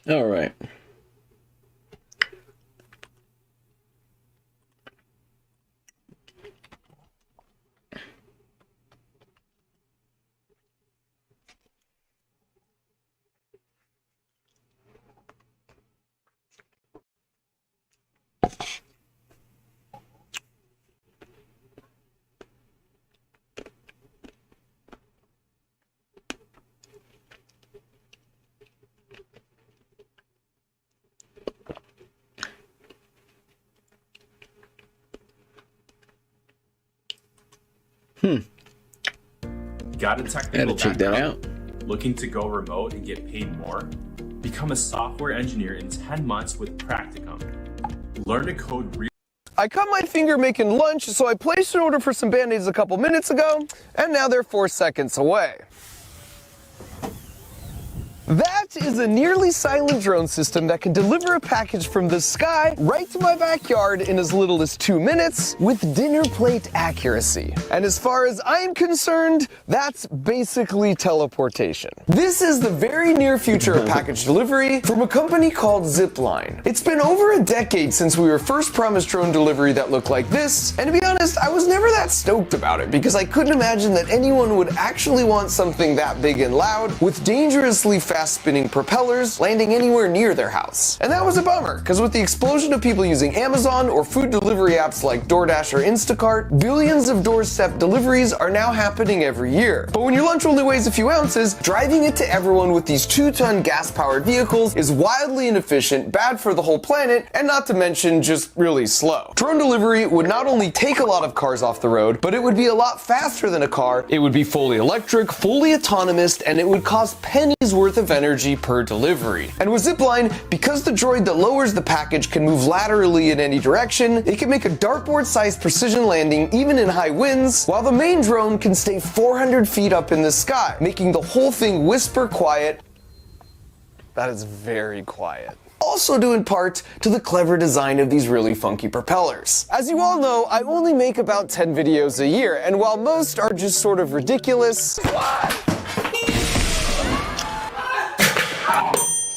All right. Got a technical Gotta check that background? out. Looking to go remote and get paid more? Become a software engineer in 10 months with Practicum. Learn to code I cut my finger making lunch, so I placed an order for some Band-Aids a couple minutes ago, and now they're 4 seconds away. That is a nearly silent drone system that can deliver a package from the sky right to my backyard in as little as 2 minutes with dinner plate accuracy. And as far as I'm concerned, that's basically teleportation. This is the very near future of package delivery from a company called Zipline. It's been over a decade since we were first promised drone delivery that looked like this, and to be honest, I was never that stoked about it because I couldn't imagine that anyone would actually want something that big and loud with dangerously fast spinning propellers landing anywhere near their house. And that was a bummer, because with the explosion of people using Amazon or food delivery apps like DoorDash or Instacart, billions of doorstep deliveries are now happening every year. But when your lunch only weighs a few ounces, driving it to everyone with these 2-ton gas-powered vehicles is wildly inefficient, bad for the whole planet, and not to mention just really slow. Drone delivery would not only take a lot of cars off the road, but it would be a lot faster than a car, it would be fully electric, fully autonomous, and it would cost pennies worth of energy per delivery. And with Zipline, because the droid that lowers the package can move laterally in any direction, it can make a dartboard-sized precision landing even in high winds, while the main drone can stay 400 feet up in the sky, making the whole thing whisper quiet. That is very quiet. Also due in part to the clever design of these really funky propellers. As you all know, I only make about 10 videos a year, and while most are just sort of ridiculous,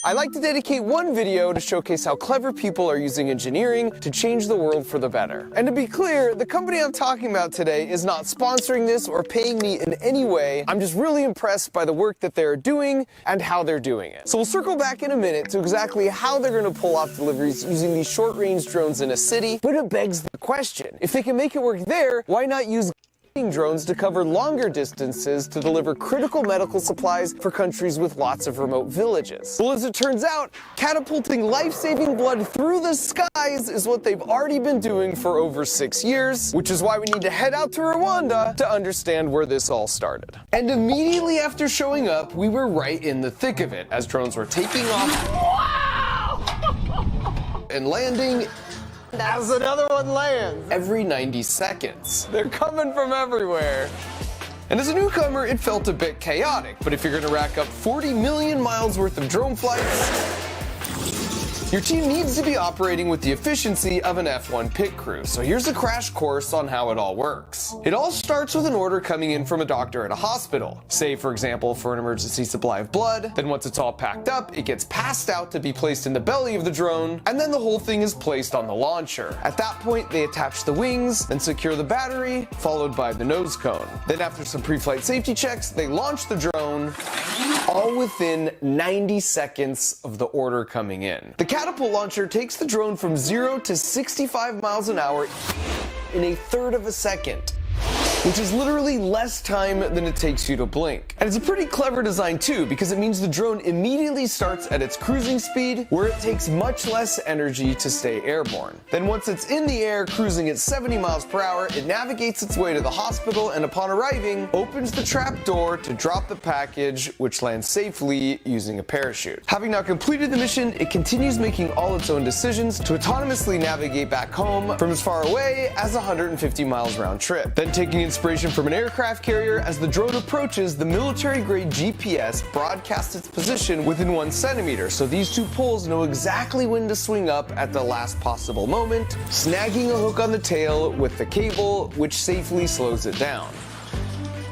I like to dedicate one video to showcase how clever people are using engineering to change the world for the better. And to be clear, the company I'm talking about today is not sponsoring this or paying me in any way. I'm just really impressed by the work that they're doing and how they're doing it. So we'll circle back in a minute to exactly how they're going to pull off deliveries using these short-range drones in a city, but it begs the question, if they can make it work there, why not use drones to cover longer distances to deliver critical medical supplies for countries with lots of remote villages? Well, as it turns out, catapulting life-saving blood through the skies is what they've already been doing for over 6 years, which is why we need to head out to Rwanda to understand where this all started. And immediately after showing up, we were right in the thick of it as drones were taking off and landing as another one lands every 90 seconds. They're coming from everywhere. And as a newcomer, it felt a bit chaotic, but if you're gonna rack up 40 million miles worth of drone flights, your team needs to be operating with the efficiency of an F1 pit crew. So here's a crash course on how it all works. It all starts with an order coming in from a doctor at a hospital. Say, for example, for an emergency supply of blood. Then once it's all packed up, it gets passed out to be placed in the belly of the drone, and then the whole thing is placed on the launcher. At that point, they attach the wings, then secure the battery, followed by the nose cone. Then after some pre-flight safety checks, they launch the drone, all within 90 seconds of the order coming in. The catapult launcher takes the drone from 0 to 65 miles an hour in a third of a second, which is literally less time than it takes you to blink. And it's a pretty clever design too, because it means the drone immediately starts at its cruising speed, where it takes much less energy to stay airborne. Then once it's in the air, cruising at 70 miles per hour, it navigates its way to the hospital, and upon arriving, opens the trap door to drop the package, which lands safely using a parachute. Having now completed the mission, it continues making all its own decisions to autonomously navigate back home from as far away as 150 miles round trip. Then taking inspiration from an aircraft carrier, as the drone approaches, the military-grade GPS broadcasts its position within 1 centimeter, so these two poles know exactly when to swing up at the last possible moment, snagging a hook on the tail with the cable, which safely slows it down.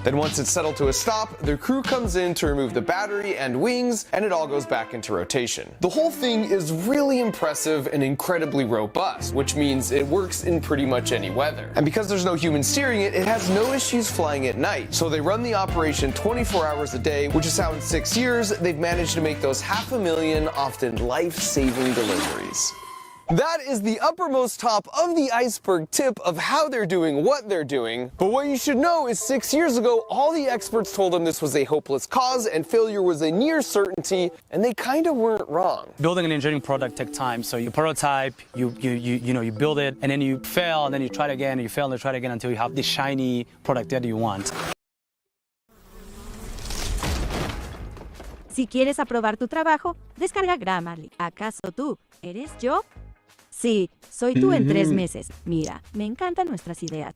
Then once it's settled to a stop, the crew comes in to remove the battery and wings, and it all goes back into rotation. The whole thing is really impressive and incredibly robust, which means it works in pretty much any weather. And because there's no human steering it, it has no issues flying at night. So they run the operation 24 hours a day, which is how in 6 years, they've managed to make those 500,000 often life-saving deliveries. That is the uppermost top of the iceberg tip of how they're doing what they're doing. But what you should know is 6 years ago, all the experts told them this was a hopeless cause and failure was a near certainty, and they kind of weren't wrong. Building an engineering product takes time, so you prototype, you build it, and then you fail, and then you try it again, and you fail, and you try it again until you have the shiny product that you want. Si quieres aprobar tu trabajo, descarga Grammarly. ¿Acaso tú eres yo? Sí, soy tú en 3 meses. Mira, me encantan nuestras ideas.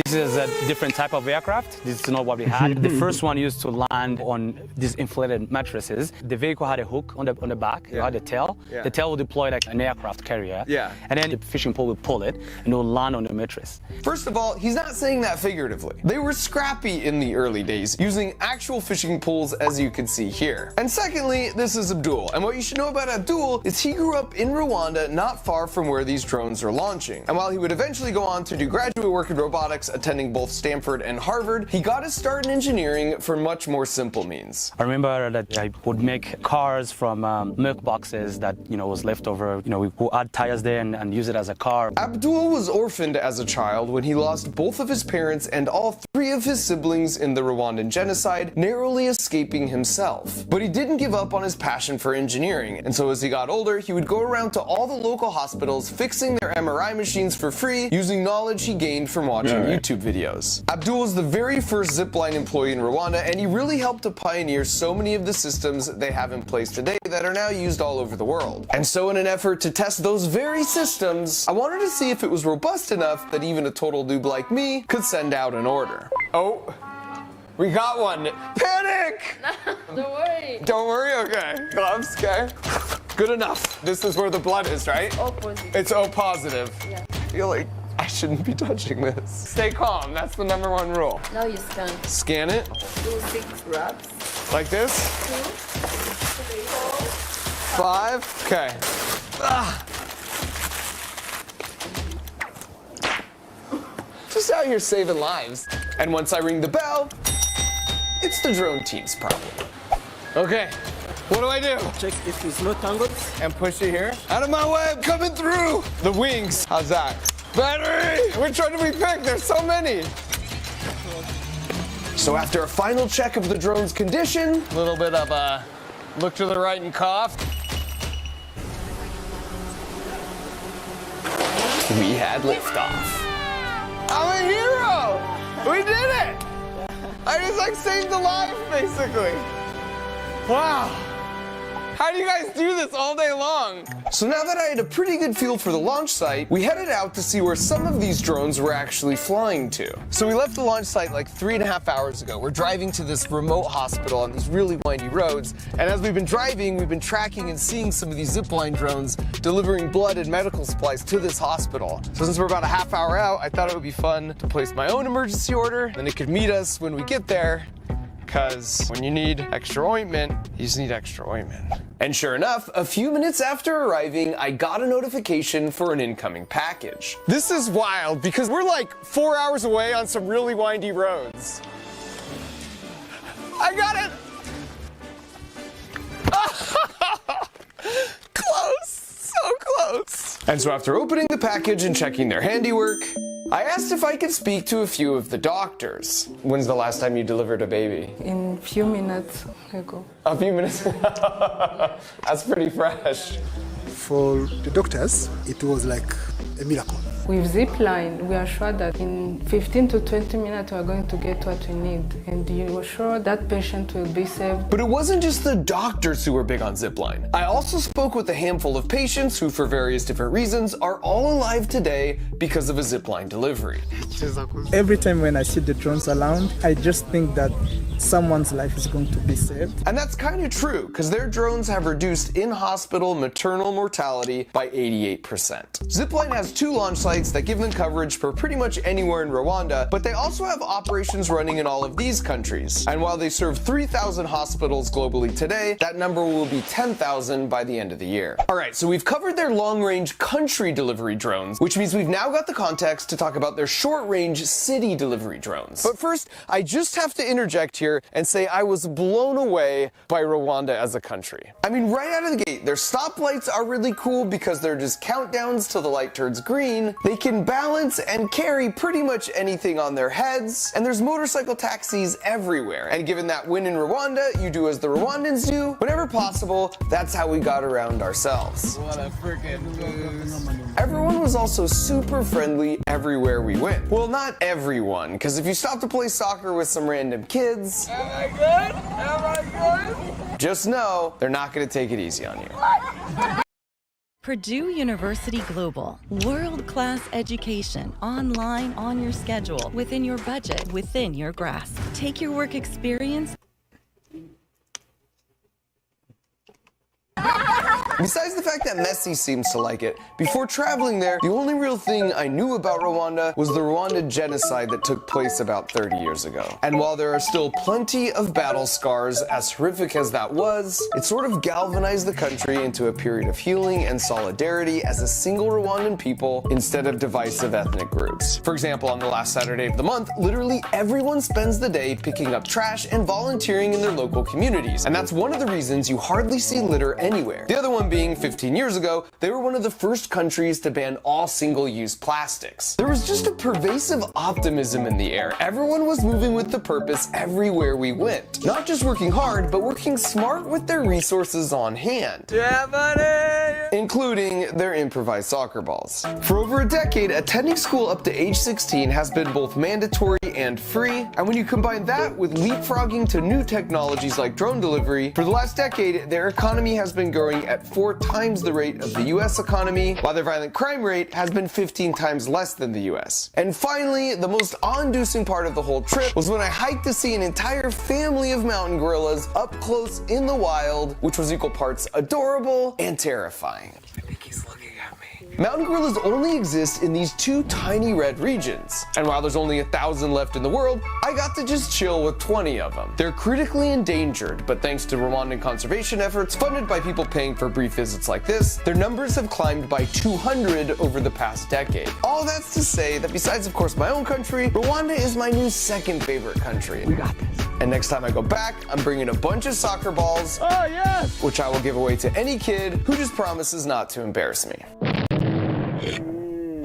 This is a different type of aircraft. This is not what we had. The first one used to land on these inflated mattresses. The vehicle had a hook on the back. It had a tail. Yeah. The tail would deploy like an aircraft carrier. Yeah. And then the fishing pole would pull it, and it would land on the mattress. First of all, he's not saying that figuratively. They were scrappy in the early days, using actual fishing poles as you can see here. And secondly, this is Abdul. And what you should know about Abdul is he grew up in Rwanda, not far from where these drones are launching. And while he would eventually go on to do graduate work in robotics, attending both Stanford and Harvard, he got his start in engineering for much more simple means. I remember that I would make cars from milk boxes that, was left over. We would add tires there and use it as a car. Abdul was orphaned as a child when he lost both of his parents and all 3 of his siblings in the Rwandan genocide, narrowly escaping himself. But he didn't give up on his passion for engineering, and so as he got older, he would go around to all the local hospitals fixing their MRI machines for free using knowledge he gained from watching YouTube videos. Abdul was the very first zipline employee in Rwanda, and he really helped to pioneer so many of the systems they have in place today that are now used all over the world. And so in an effort to test those very systems, I wanted to see if it was robust enough that even a total noob like me could send out an order. Oh, we got one. Panic! Don't worry. Don't worry, okay. Gloves, okay. Good enough. This is where the blood is, right? O positive. It's O positive. Yeah. I feel like I shouldn't be touching this. Stay calm, that's the #1 rule. Now you scan. Scan it, Do 6 reps. like this. 2, 3, 5, okay. Just out here saving lives. And once I ring the bell, it's the drone team's problem. Okay, what do I do? Check if it's not tangled. And push it here. Out of my way, I'm coming through. The wings, how's that? Battery! Which one do we pick? There's so many. So after a final check of the drone's condition, a little bit of a look to the right and cough, we had liftoff. I'm a hero! We did it! I just saved a life, basically. Wow. How do you guys do this all day long? So now that I had a pretty good feel for the launch site, we headed out to see where some of these drones were actually flying to. So we left the launch site like 3.5 hours ago. We're driving to this remote hospital on these really windy roads. And as we've been driving, we've been tracking and seeing some of these zipline drones delivering blood and medical supplies to this hospital. So since we're about a half hour out, I thought it would be fun to place my own emergency order. Then it could meet us when we get there. Because when you need extra ointment, you just need extra ointment. And sure enough, a few minutes after arriving, I got a notification for an incoming package. This is wild because we're like 4 hours away on some really windy roads. I got it! Close, so close. And so after opening the package and checking their handiwork, I asked if I could speak to a few of the doctors. When's the last time you delivered a baby? In a few minutes ago. A few minutes? That's pretty fresh. For the doctors, it was like a miracle. With Zipline, we are sure that in 15 to 20 minutes we are going to get what we need. And you are sure that patient will be saved. But it wasn't just the doctors who were big on Zipline. I also spoke with a handful of patients who, for various different reasons, are all alive today because of a Zipline delivery. Every time when I see the drones around, I just think that someone's life is going to be saved. And that's kind of true, because their drones have reduced in-hospital maternal mortality by 88%. Zipline has 2 launch sites that give them coverage for pretty much anywhere in Rwanda, but they also have operations running in all of these countries. And while they serve 3,000 hospitals globally today, that number will be 10,000 by the end of the year. Alright, so we've covered their long-range country delivery drones, which means we've now got the context to talk about their short-range city delivery drones. But first, I just have to interject here and say I was blown away by Rwanda as a country. I mean, right out of the gate, their stoplights are really cool because they're just countdowns till the light turns green. They can balance and carry pretty much anything on their heads, and there's motorcycle taxis everywhere. And given that when in Rwanda, you do as the Rwandans do, whenever possible, that's how we got around ourselves. What a freaking boost. Everyone was also super friendly everywhere we went. Well, not everyone, because if you stop to play soccer with some random kids, am I good? Am I good? Just know they're not going to take it easy on you. Purdue University Global. World-class education, online, on your schedule, within your budget, within your grasp. Take your work experience. Besides the fact that Messi seems to like it, before traveling there, the only real thing I knew about Rwanda was the Rwandan genocide that took place about 30 years ago. And while there are still plenty of battle scars, as horrific as that was, it sort of galvanized the country into a period of healing and solidarity as a single Rwandan people instead of divisive ethnic groups. For example, on the last Saturday of the month, literally everyone spends the day picking up trash and volunteering in their local communities. And that's one of the reasons you hardly see litter anywhere. The other one being 15 years ago, they were one of the first countries to ban all single-use plastics. There was just a pervasive optimism in the air. Everyone was moving with the purpose everywhere we went. Not just working hard, but working smart with their resources on hand. Yeah, buddy! Including their improvised soccer balls. For over a decade, attending school up to age 16 has been both mandatory and free, and when you combine that with leapfrogging to new technologies like drone delivery, for the last decade, their economy has been growing at 4 times the rate of the US economy, while their violent crime rate has been 15 times less than the US. And finally, the most awe-inducing part of the whole trip was when I hiked to see an entire family of mountain gorillas up close in the wild, which was equal parts adorable and terrifying. I think he's looking at me. Mountain gorillas only exist in these 2 tiny red regions, and while there's only 1,000 left in the world, I got to just chill with 20 of them. They're critically endangered, but thanks to Rwandan conservation efforts funded by people paying for brief visits like this, their numbers have climbed by 200 over the past decade. All that's to say that besides of course my own country, Rwanda is my new second favorite country. We got this. And next time I go back, I'm bringing a bunch of soccer balls, oh yes, which I will give away to any kid who just promises not to embarrass me.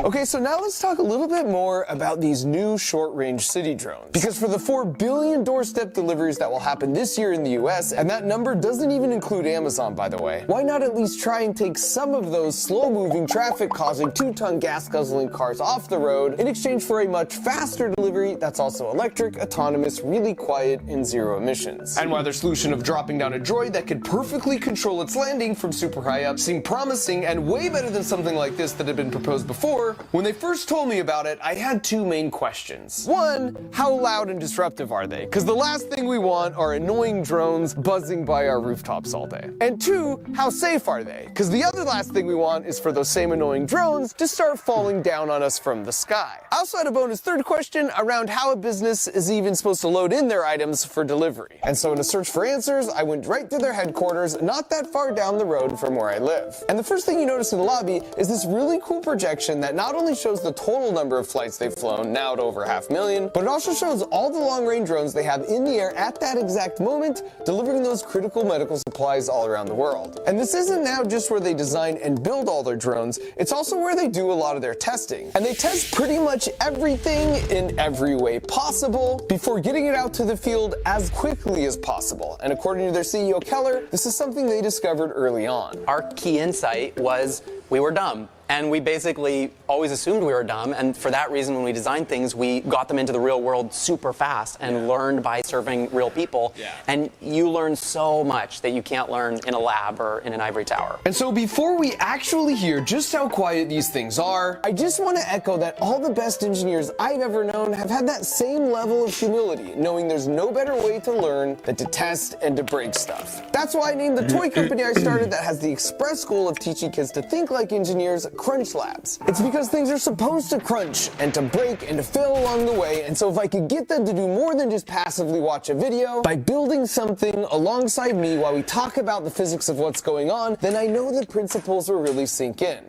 Okay, so now let's talk a little bit more about these new short-range city drones. Because for the 4 billion doorstep deliveries that will happen this year in the US, and that number doesn't even include Amazon, by the way, why not at least try and take some of those slow-moving, traffic-causing, 2-ton gas-guzzling cars off the road in exchange for a much faster delivery that's also electric, autonomous, really quiet, and zero emissions. And while their solution of dropping down a droid that could perfectly control its landing from super high up seemed promising and way better than something like this that had been proposed before, when they first told me about it, I had 2 main questions. 1, how loud and disruptive are they? Because the last thing we want are annoying drones buzzing by our rooftops all day. And 2, how safe are they? Because the other last thing we want is for those same annoying drones to start falling down on us from the sky. I also had a bonus 3rd question around how a business is even supposed to load in their items for delivery. And so in a search for answers, I went right to their headquarters, not that far down the road from where I live. And the first thing you notice in the lobby is this really cool projection that not only shows the total number of flights they've flown, now at over 500,000, but it also shows all the long-range drones they have in the air at that exact moment, delivering those critical medical supplies all around the world. And this isn't now just where they design and build all their drones, it's also where they do a lot of their testing. And they test pretty much everything in every way possible before getting it out to the field as quickly as possible. And according to their CEO Keller, this is something they discovered early on. Our key insight was we were dumb. And we basically always assumed we were dumb, and for that reason, when we designed things, we got them into the real world super fast and learned by serving real people. And you learn so much that you can't learn in a lab or in an ivory tower. And so before we actually hear just how quiet these things are, I just want to echo that all the best engineers I've ever known have had that same level of humility, knowing there's no better way to learn than to test and to break stuff. That's why I named the toy company I started that has the express goal of teaching kids to think like engineers, Crunch Labs. It's because things are supposed to crunch and to break and to fail along the way, and so if I could get them to do more than just passively watch a video, by building something alongside me while we talk about the physics of what's going on, then I know the principles will really sink in.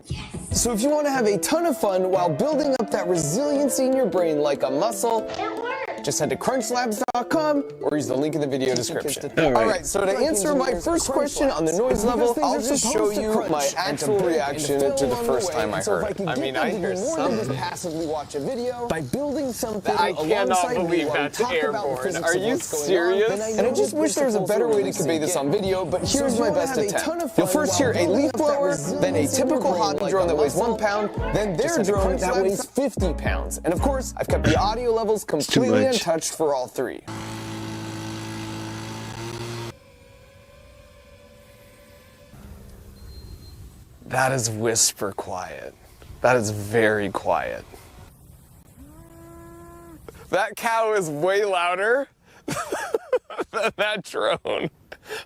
So if you want to have a ton of fun while building up that resiliency in your brain like a muscle, just head to crunchlabs.com or use the link in the video description. Alright, so to answer my first question on the noise level, I'll just show you my actual reaction to the first time I heard it. I mean, I hear something. Passively watch a video by building something alongside me while we talk about the physics of what's going on. And I just wish there was a better way to convey this on video, but here's my best attempt. You'll first hear a leaf blower, then a typical hobby drone that weighs 1 pound, then their drone that weighs 50 pounds. And of course, I've kept the audio levels completely untouched for all three. That is whisper quiet. That is very quiet. That cow is way louder than that drone.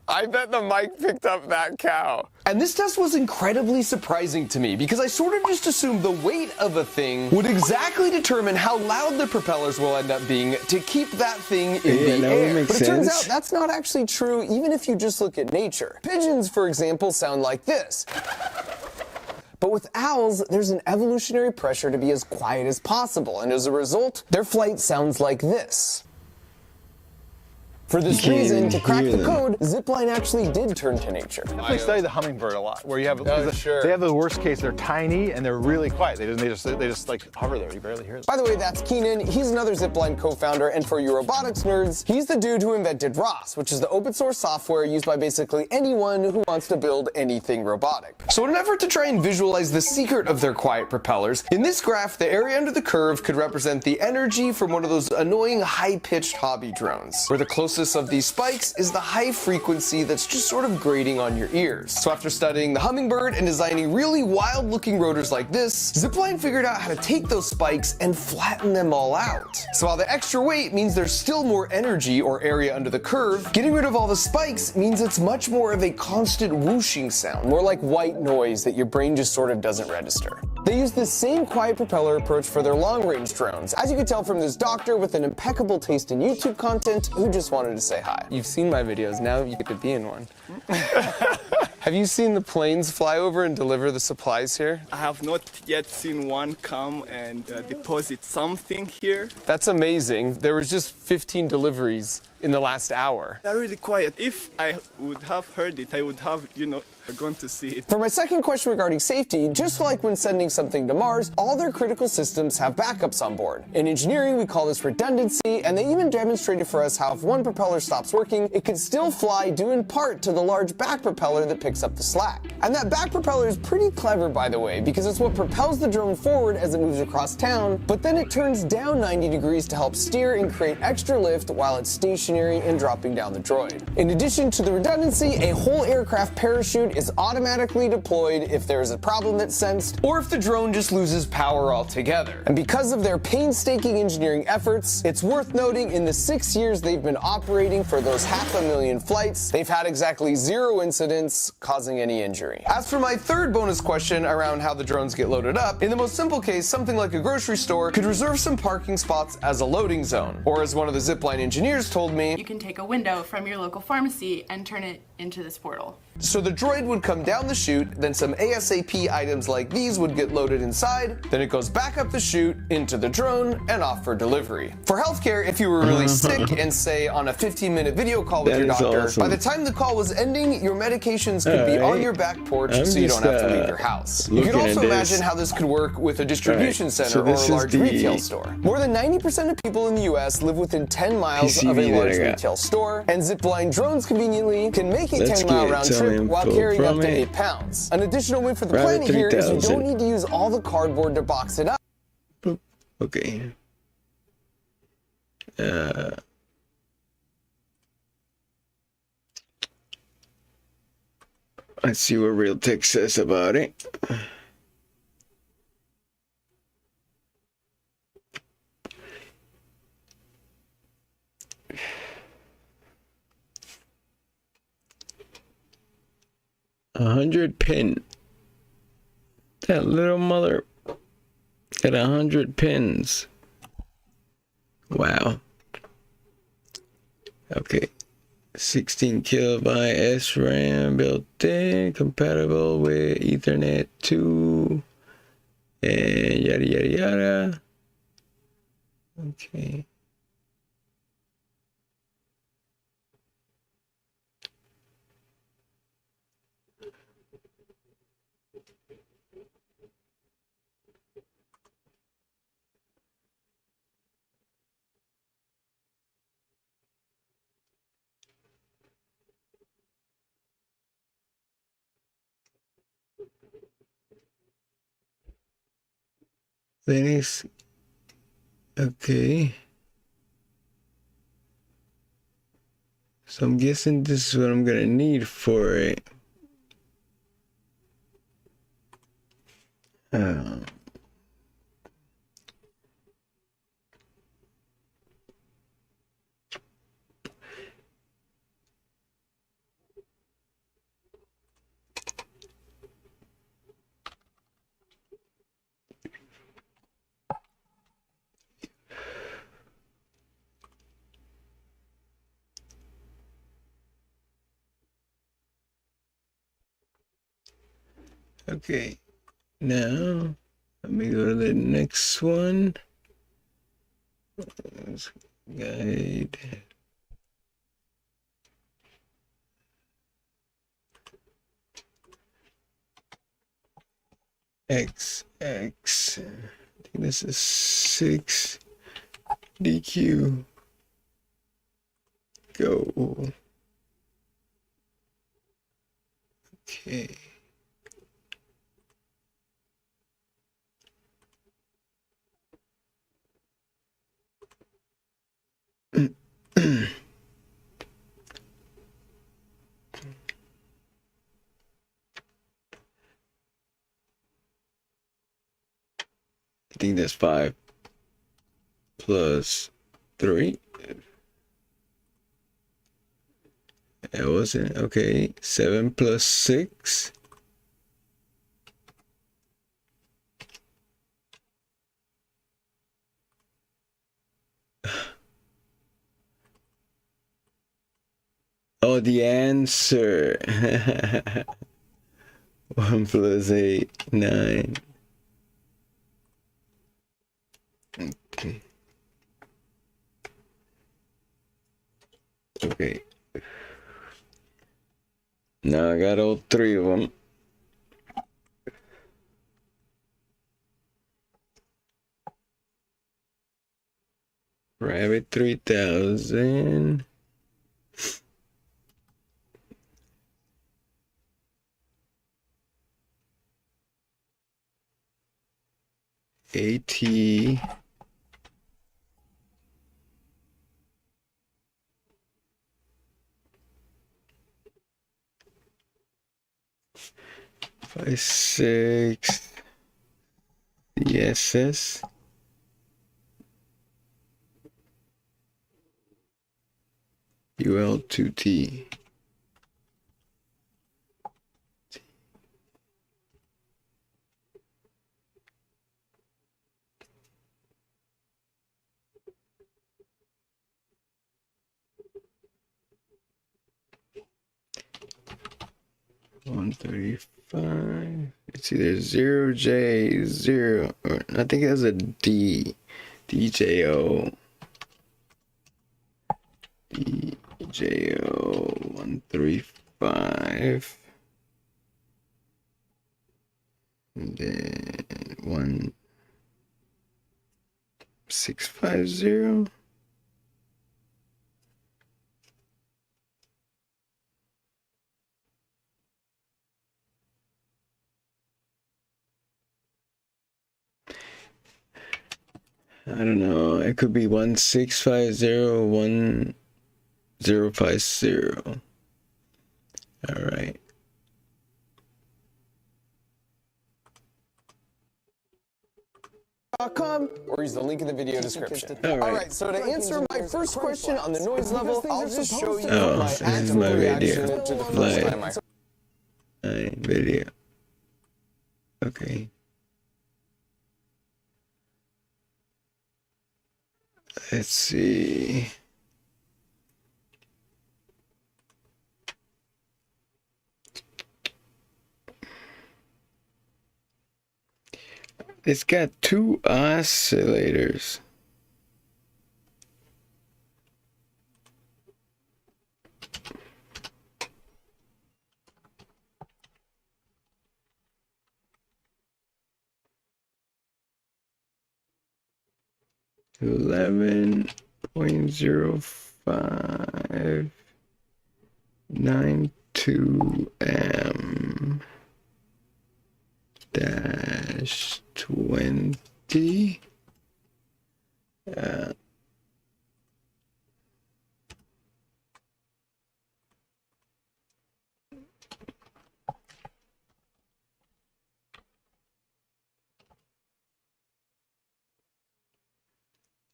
I bet the mic picked up that cow. And this test was incredibly surprising to me because I sort of just assumed the weight of a thing would exactly determine how loud the propellers will end up being to keep that thing in the air. But it turns out that's not actually true even if you just look at nature. Pigeons, for example, sound like this. But with owls, there's an evolutionary pressure to be as quiet as possible, and as a result, their flight sounds like this. For this reason, to crack the code, Zipline actually did turn to nature. I definitely study the hummingbird a lot, where you have they have the worst case. They're tiny and they're really quiet. They just like hover there. You barely hear them. By the way, that's Keenan. He's another Zipline co-founder, and for you robotics nerds, he's the dude who invented ROS, which is the open source software used by basically anyone who wants to build anything robotic. So in an effort to try and visualize the secret of their quiet propellers, in this graph, the area under the curve could represent the energy from one of those annoying high-pitched hobby drones, where the closest of these spikes is the high frequency that's just sort of grating on your ears. So after studying the hummingbird and designing really wild looking rotors like this, Zipline figured out how to take those spikes and flatten them all out. So while the extra weight means there's still more energy or area under the curve, getting rid of all the spikes means it's much more of a constant whooshing sound, more like white noise that your brain just sort of doesn't register. They use the same quiet propeller approach for their long-range drones, as you can tell from this doctor with an impeccable taste in YouTube content who just wanted to say hi. You've seen my videos, now you get to be in one. Have you seen the planes fly over and deliver the supplies here? I have not yet seen one come and deposit something here. That's amazing. There was just 15 deliveries in the last hour. They're really quiet. If I would have heard it, I would have, gone to see it. For my second question regarding safety, just like when sending something to Mars, all their critical systems have backups on board. In engineering, we call this redundancy, and they even demonstrated for us how if one propeller stops working, it could still fly due in part to the large back propeller that picks up the slack. And that back propeller is pretty clever, by the way, because it's what propels the drone forward as it moves across town, but then it turns down 90 degrees to help steer and create extra lift while it's stationary and dropping down the droid. In addition to the redundancy, a whole aircraft parachute is automatically deployed if there is a problem that's sensed, or if the drone just loses power altogether. And because of their painstaking engineering efforts, it's worth noting in the 6 years they've been operating for those 500,000 flights, they've had exactly 0 incidents causing any injury. As for my third bonus question around how the drones get loaded up, in the most simple case, something like a grocery store could reserve some parking spots as a loading zone. Or as one of the Zipline engineers told me, you can take a window from your local pharmacy and turn it into this portal. So the droid would come down the chute, then some ASAP items like these would get loaded inside, then it goes back up the chute, into the drone, and off for delivery. For healthcare, if you were really sick and say on a 15-minute video call with your doctor, by the time the call was ending, your medications could be on your back porch so you don't have to leave your house. You can also imagine how this could work with a distribution center or a large retail store. More than 90% of people in the US live within 10 miles of a large retail store, and Zipline drones conveniently can make a 10-mile round trip trip while carrying up to it. 8 pounds. An additional win for the Rabbit planet here is you 3000. don't need to use all the cardboard to box it up. Boop. Okay. Let's see what Real Tech says about it. A 100 pin. That little mother got 100 pins. Wow. Okay. 16 kilobyte SRAM built in, compatible with Ethernet 2, and yada yada yada. Okay. Linux. Okay. So I'm guessing this is what I'm gonna need for it. Okay. Now let me go to the next one. Guide. X. I think this is 6 DQ. Go. Okay. I think that's 5 plus 3. It wasn't okay. 7 plus 6. Oh, the answer. 1 plus 8, 9. Okay. Okay. Now I got all 3 of them. Rabbit 3000. AT. Five, 6. CSS. UL2T. $135. It's either 0J0 or I think it has a D. DJO. DJO 135. And then 1650. I don't know. It could be 16501050. All right. .com or use the link in the video description. All Alright, so to answer my first question on the noise level, I'll just show you Oh, my this is actual my reaction video. to the first time I My video. Okay. Let's see. It's got 2 oscillators. Eleven 0.0592 m dash 20.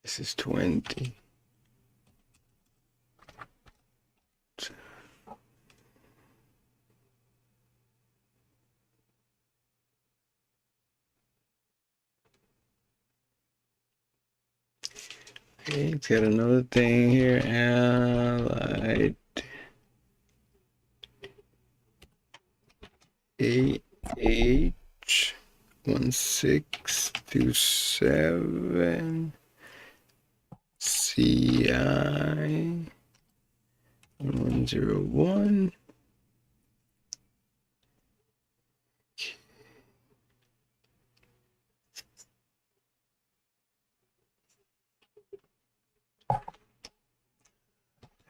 This is 20. Okay, it's got another thing here. Allied AH 1627 CI 101.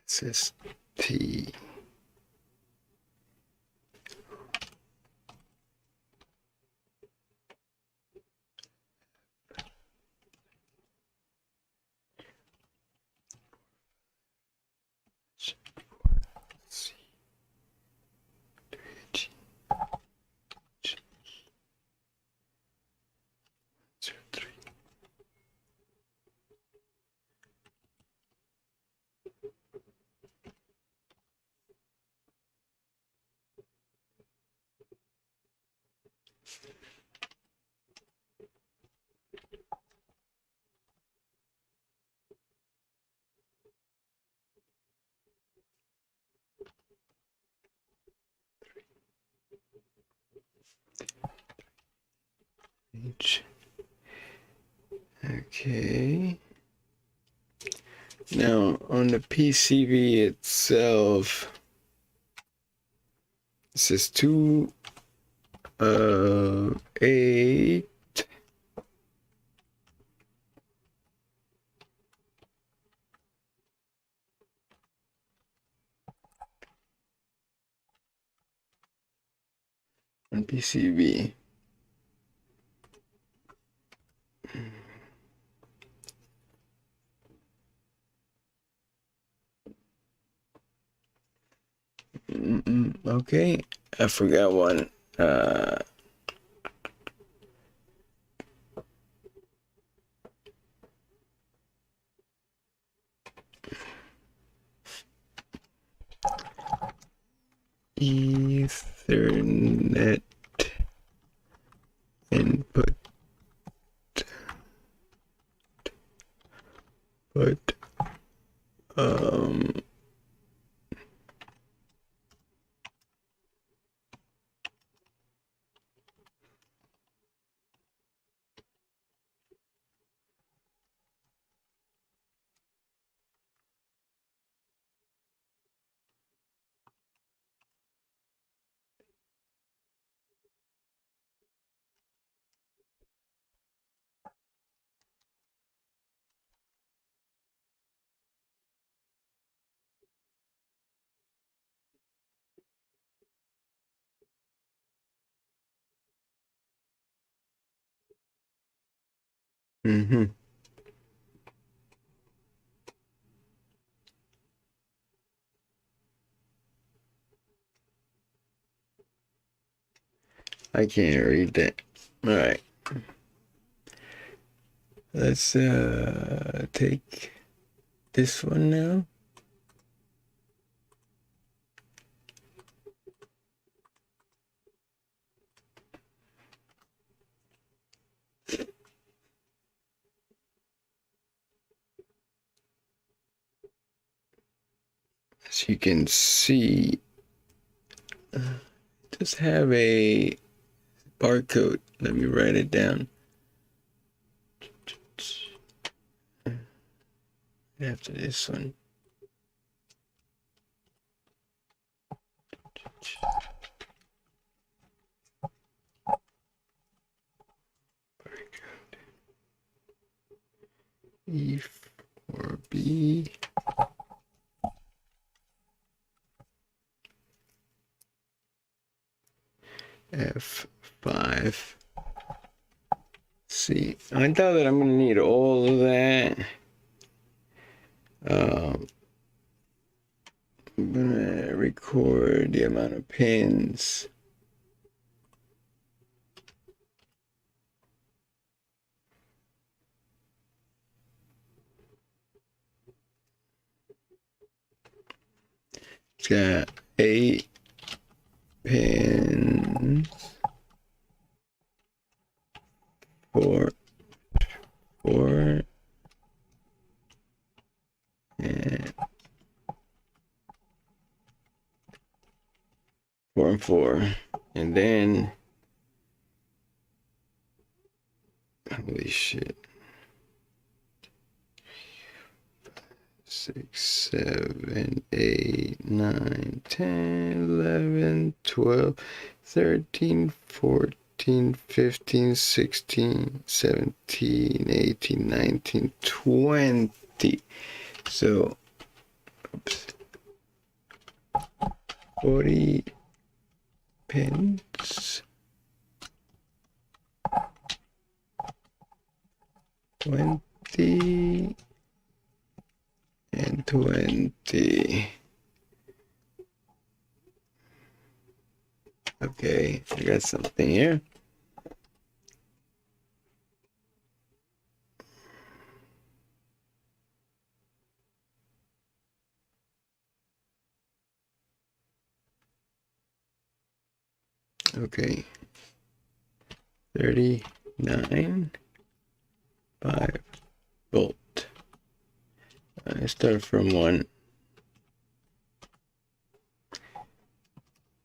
This is T. H. Okay. Now on the PCB itself, this is 2 8 on PCB. Okay, I forgot one. Ethernet input, but I can't read that. All right. Let's take this one now. As you can see, just have a barcode. Let me write it down. After this one. E4B. F5. See, I thought that I'm gonna need all of that. I'm gonna record the amount of pins. It's got 8 pins. 4, and 4 and 4, and then holy shit, 6, 7, 8, 9, 10, 11, 12, 13, 14, 15, 16, 17, 18, 19, 20. So, oops, 40 pins, 20, and 20. Okay, I got something here. Okay, 39, 5-volt. I start from 1.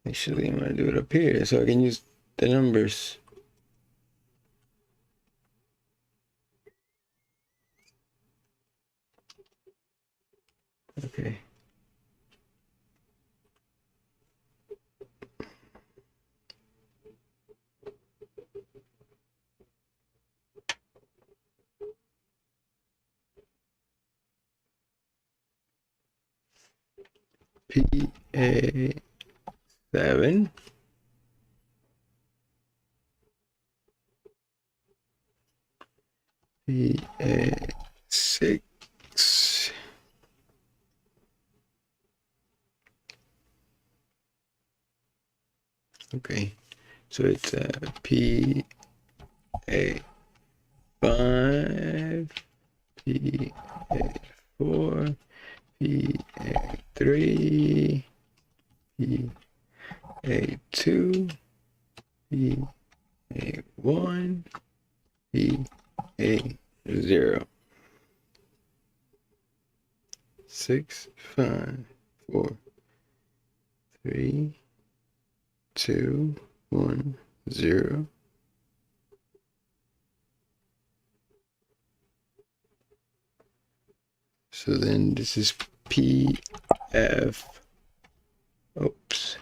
Actually, I'm gonna do it up here so I can use the numbers. Okay. PA7. PA6. Okay, so it's PA5, PA4, PA3, PA2, PA1, PA0. 6, 5, 4, 3, 2, 1, 0. So then this is PF. Oops.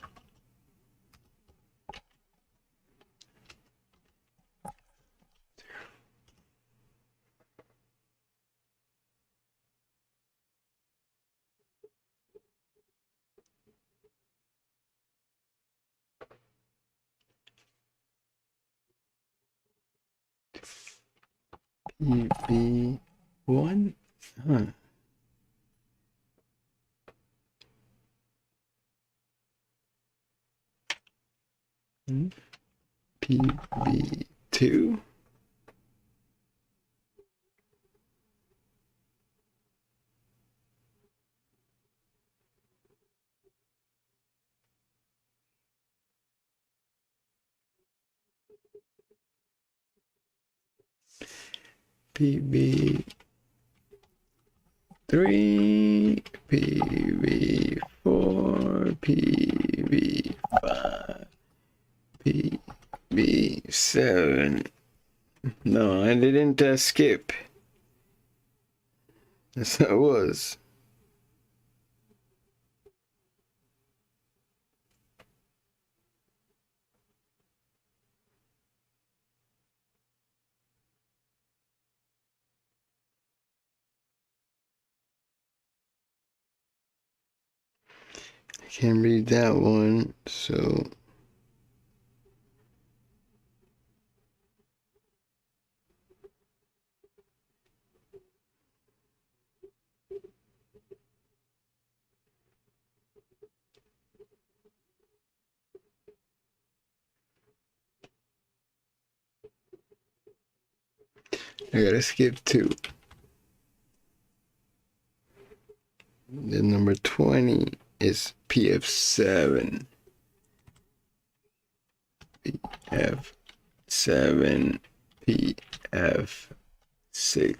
PB1. Huh. PB2. PB3, PB4, PB5, PB7. No, I didn't skip. That's how it was. I can't read that one, so I gotta skip 2. Then number 20 is PF7. PF7, PF6.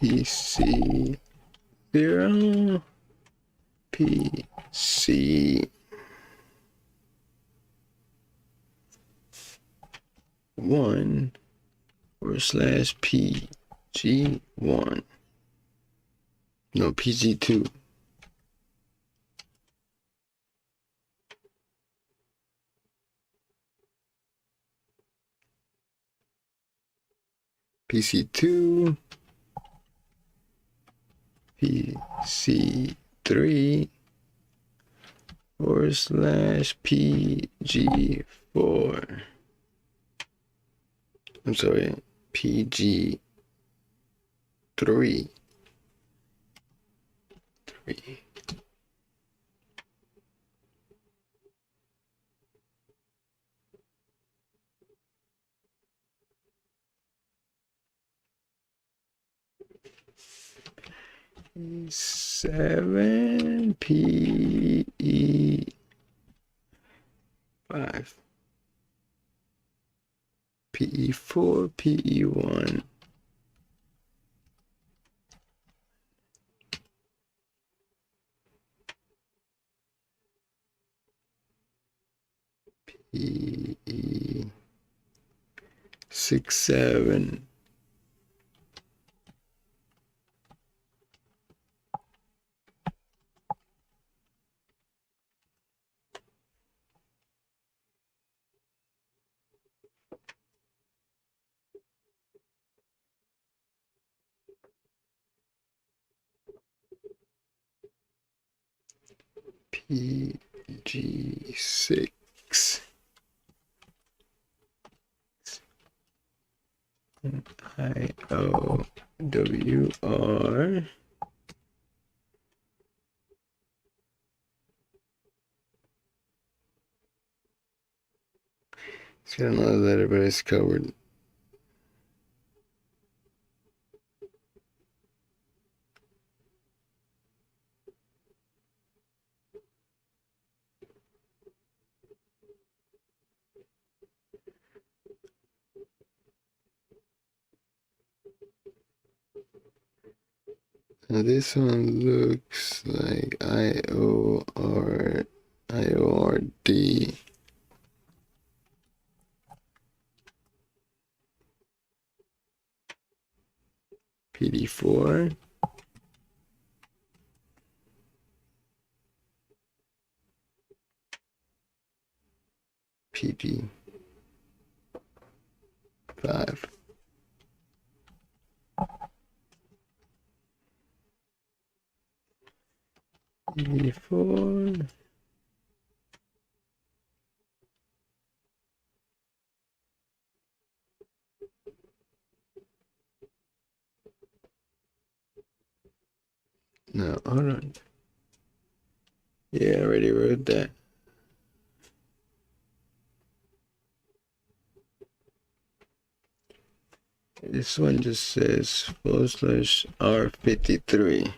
PC0, PC1 / PG1. No, PG2. PC2, PC3 / PG4. I'm sorry, PG3. 3. Seven PE5, PE4, PE1. PE6, 7. PG6. IOWR. It's got another letter, but it's covered. Now this one looks like IORD. PD4. PD5. Before. No, hold on. Yeah, I already wrote that. This one just says /R53.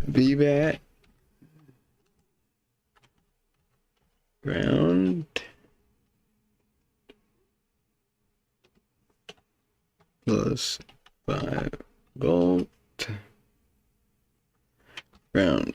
VBAT. Ground. Plus 5 volt. Ground.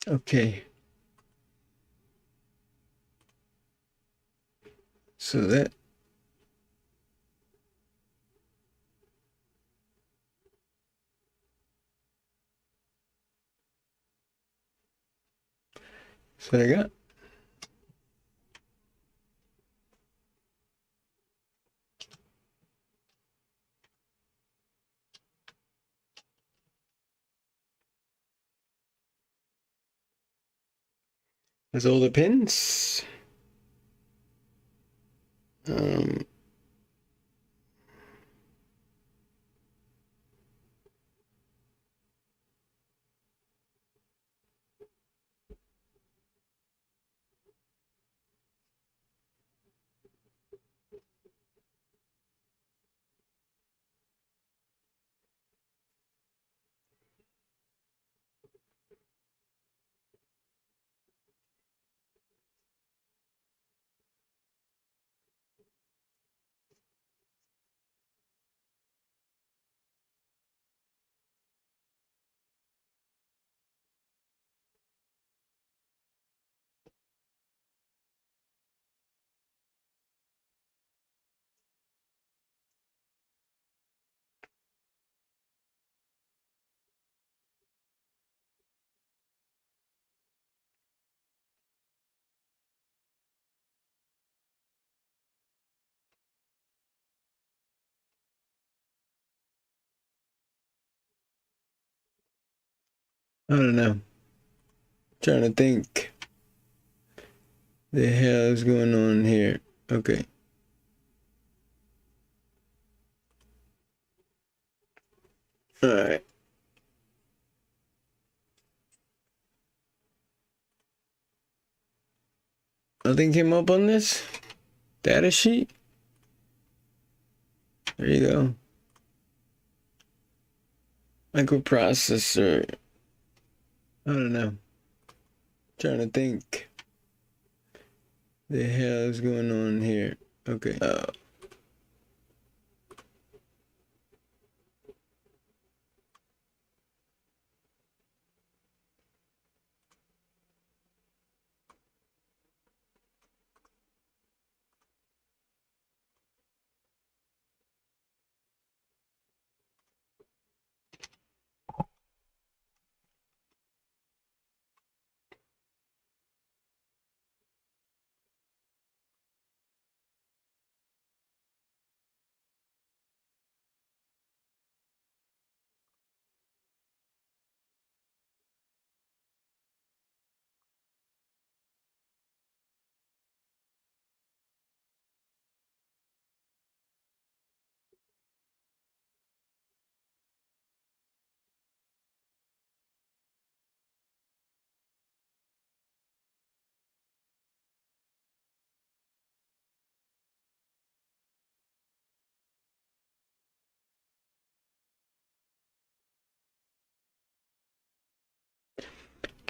Okay. So that what I got. That's all the pins. I don't know. Trying to think. The hell is going on here? Okay. All right. Nothing came up on this data sheet. There you go. Microprocessor. I don't know. Trying to think. The hell is going on here? Okay.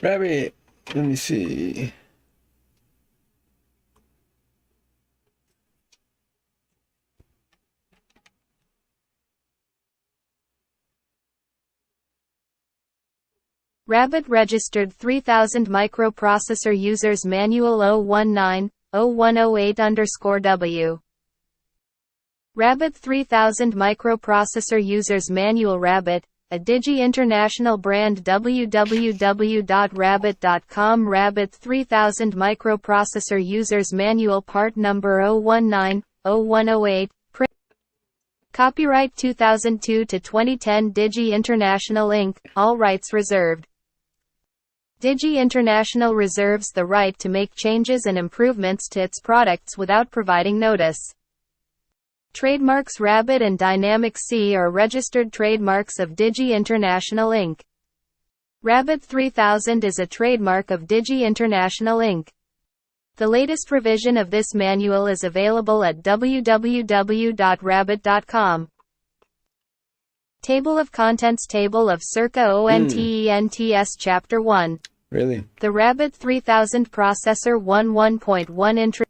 Rabbit. Let me see. Rabbit registered 3000 microprocessor users manual 019-0108_W. Rabbit 3000 microprocessor users manual. Rabbit, a Digi International brand. www.rabbit.com. Rabbit 3000 microprocessor users manual, part number 019-0108. Print. Copyright 2002 to 2010 Digi International Inc., all rights reserved. Digi International reserves the right to make changes and improvements to its products without providing notice. Trademarks Rabbit and Dynamic C are registered trademarks of Digi International Inc. Rabbit 3000 is a trademark of Digi International Inc. The latest revision of this manual is available at www.rabbit.com. Table of Contents. Table of Circa ONTENTS Chapter 1. Really? The Rabbit 3000 processor 1.1 intro.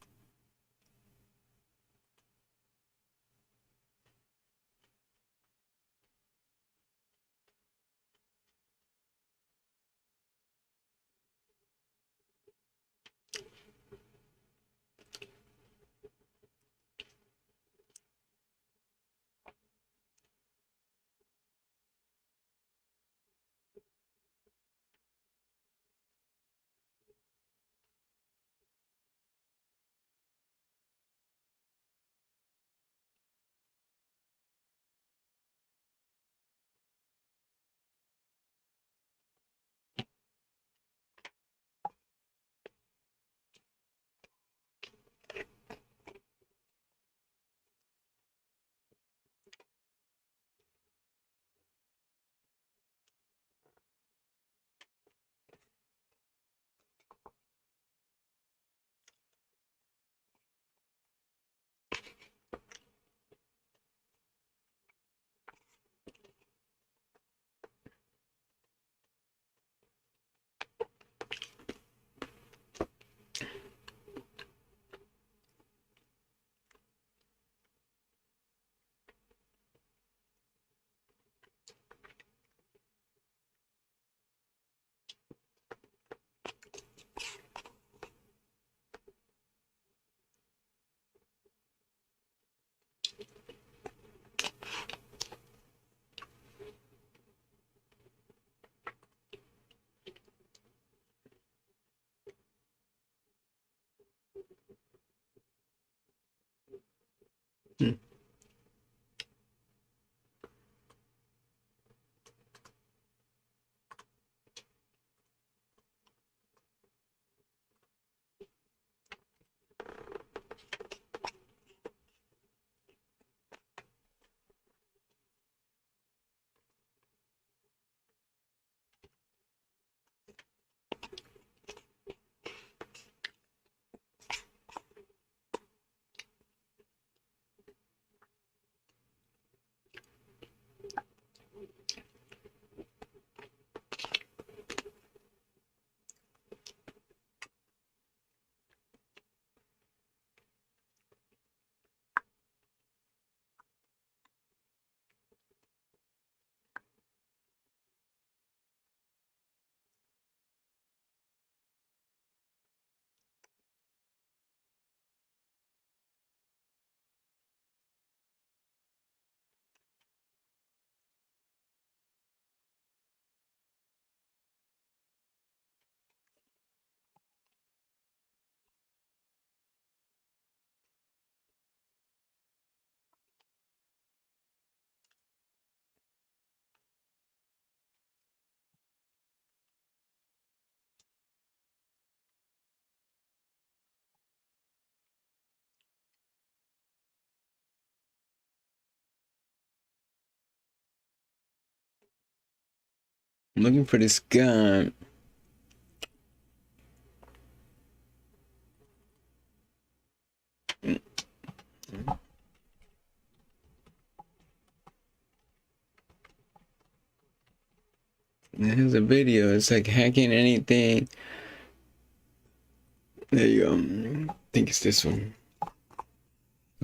I'm looking for this gun. Here's a video. It's like hacking anything. There you go. I think it's this one.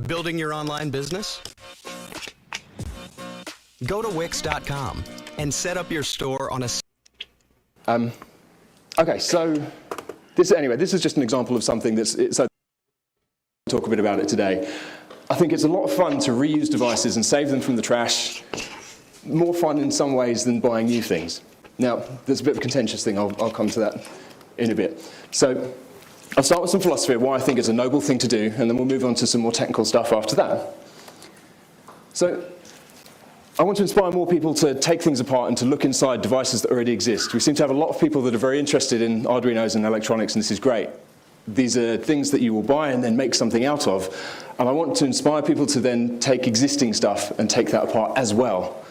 Building your online business? Go to Wix.com and set up your store on a... Okay, so this is just an example of something that's... So I'll talk a bit about it today. I think it's a lot of fun to reuse devices and save them from the trash. More fun in some ways than buying new things. Now, there's a bit of a contentious thing. I'll come to that in a bit. So I'll start with some philosophy of why I think it's a noble thing to do, and then we'll move on to some more technical stuff after that. So I want to inspire more people to take things apart and to look inside devices that already exist. We seem to have a lot of people that are very interested in Arduinos and electronics, and this is great. These are things that you will buy and then make something out of. And I want to inspire people to then take existing stuff and take that apart as well.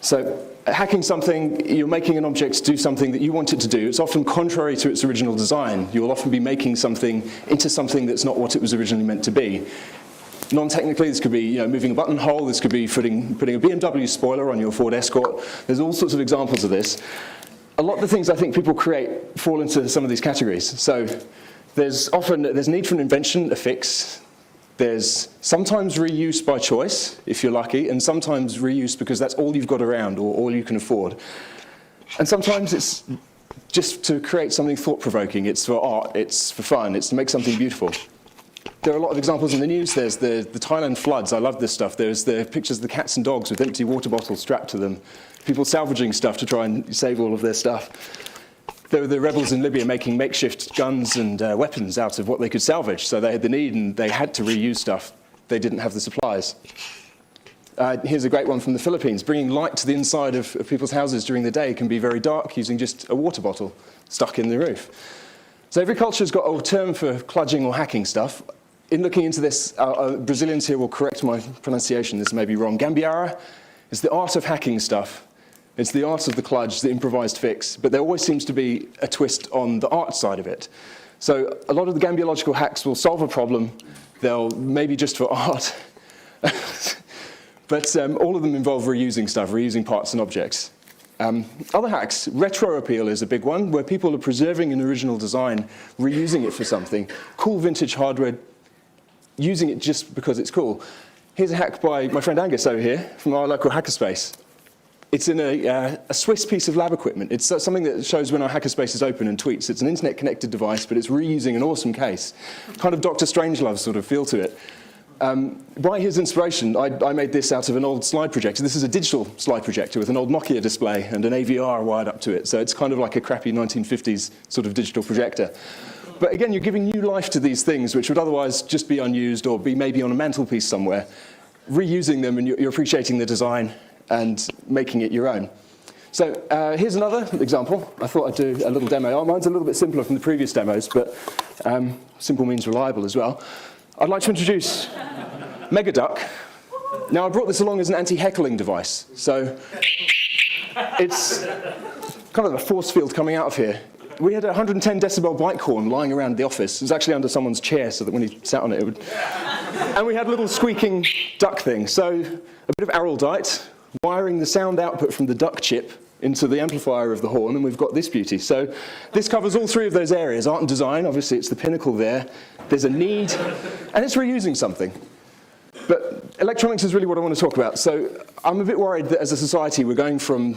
So hacking something, you're making an object to do something that you want it to do. It's often contrary to its original design. You will often be making something into something that's not what it was originally meant to be. Non-technically, this could be moving a buttonhole. This could be putting a BMW spoiler on your Ford Escort. There's all sorts of examples of this. A lot of the things I think people create fall into some of these categories. So there's need for an invention, a fix. There's sometimes reuse by choice, if you're lucky, and sometimes reuse because that's all you've got around or all you can afford. And sometimes it's just to create something thought-provoking. It's for art, it's for fun, it's to make something beautiful. There are a lot of examples in the news. There's the Thailand floods. I love this stuff. There's the pictures of the cats and dogs with empty water bottles strapped to them. People salvaging stuff to try and save all of their stuff. There were the rebels in Libya making makeshift guns and weapons out of what they could salvage. So they had the need and they had to reuse stuff. They didn't have the supplies. Here's a great one from the Philippines. Bringing light to the inside of people's houses during the day can be very dark using just a water bottle stuck in the roof. So every culture's got a term for kludging or hacking stuff. In looking into this, Brazilians here will correct my pronunciation. This may be wrong. Gambiarra is the art of hacking stuff. It's the art of the kludge, the improvised fix, but there always seems to be a twist on the art side of it. So a lot of the gambiological hacks will solve a problem. They'll maybe just for art. But all of them involve reusing stuff, reusing parts and objects. Other hacks, retro appeal is a big one, where people are preserving an original design, reusing it for something. Cool vintage hardware, using it just because it's cool. Here's a hack by my friend Angus over here from our local hackerspace. It's in a Swiss piece of lab equipment. It's something that shows when our hackerspace is open and tweets. It's an internet-connected device, but it's reusing an awesome case. Kind of Dr. Strangelove sort of feel to it. By his inspiration, I made this out of an old slide projector. This is a digital slide projector with an old Nokia display and an AVR wired up to it. So it's kind of like a crappy 1950s sort of digital projector. But again, you're giving new life to these things which would otherwise just be unused or be maybe on a mantelpiece somewhere. Reusing them and you're appreciating the design and making it your own. So here's another example. I thought I'd do a little demo. Mine's a little bit simpler from the previous demos, but simple means reliable as well. I'd like to introduce Megaduck. Now, I brought this along as an anti-heckling device. So it's kind of a force field coming out of here. We had a 110 decibel bike horn lying around the office. It was actually under someone's chair so that when he sat on it, it would... And we had a little squeaking duck thing. So a bit of araldite, wiring the sound output from the duck chip into the amplifier of the horn, and we've got this beauty. So this covers all three of those areas. Art and design, obviously it's the pinnacle there. There's a need, and it's reusing something. But electronics is really what I want to talk about. So I'm a bit worried that as a society we're going from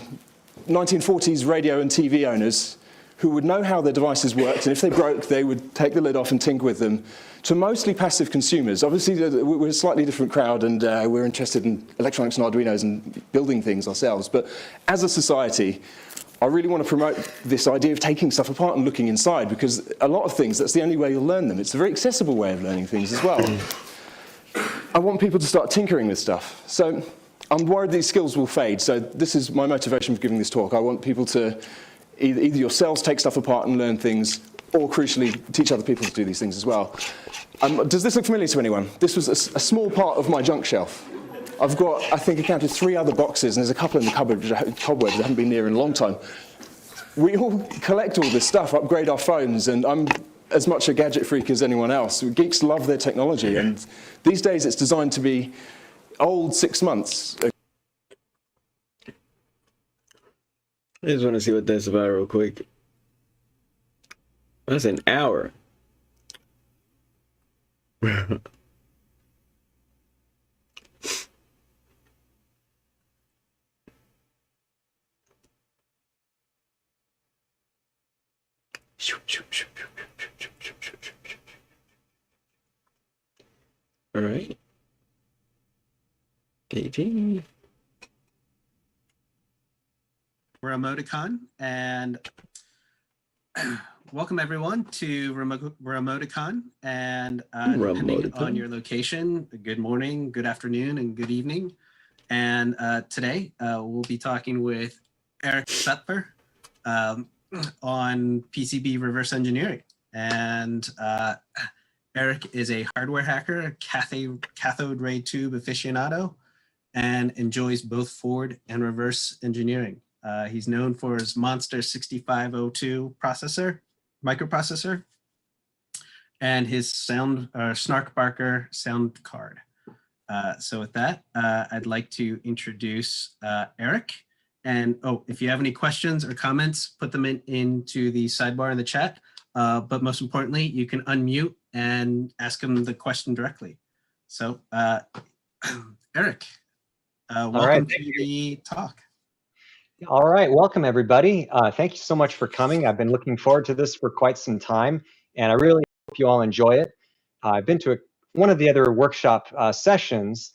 1940s radio and TV owners who would know how their devices worked, and if they broke, they would take the lid off and tinker with them, to mostly passive consumers. Obviously, we're a slightly different crowd, and we're interested in electronics and Arduinos and building things ourselves. But as a society, I really want to promote this idea of taking stuff apart and looking inside, because a lot of things, that's the only way you'll learn them. It's a very accessible way of learning things as well. I want people to start tinkering with stuff. So I'm worried these skills will fade. So this is my motivation for giving this talk. I want people to either yourselves take stuff apart and learn things, or crucially, teach other people to do these things as well. Does this look familiar to anyone? This was a small part of my junk shelf. I've got, I think I counted 3 other boxes, and there's a couple in the cupboard, cobwebs I haven't been near in a long time. We all collect all this stuff, upgrade our phones, and I'm as much a gadget freak as anyone else. Geeks love their technology, and these days it's designed to be old 6 months. I just want to see what that's about real quick. That's an hour. All right. KT. We're Emoticon, and welcome everyone to Remoticon. And depending on your location, good morning, good afternoon, and good evening. And today we'll be talking with Eric Bettler on PCB reverse engineering. And Eric is a hardware hacker, cathode ray tube aficionado, and enjoys both forward and reverse engineering. He's known for his Monster 6502 microprocessor, and his Snark Barker sound card. So with that, I'd like to introduce Eric. And if you have any questions or comments, put them into the sidebar in the chat. But most importantly, you can unmute and ask him the question directly. So Eric, welcome to the talk. All right, welcome everybody. Thank you so much for coming. I've been looking forward to this for quite some time, and I really hope you all enjoy it. I've been to one of the other workshop sessions,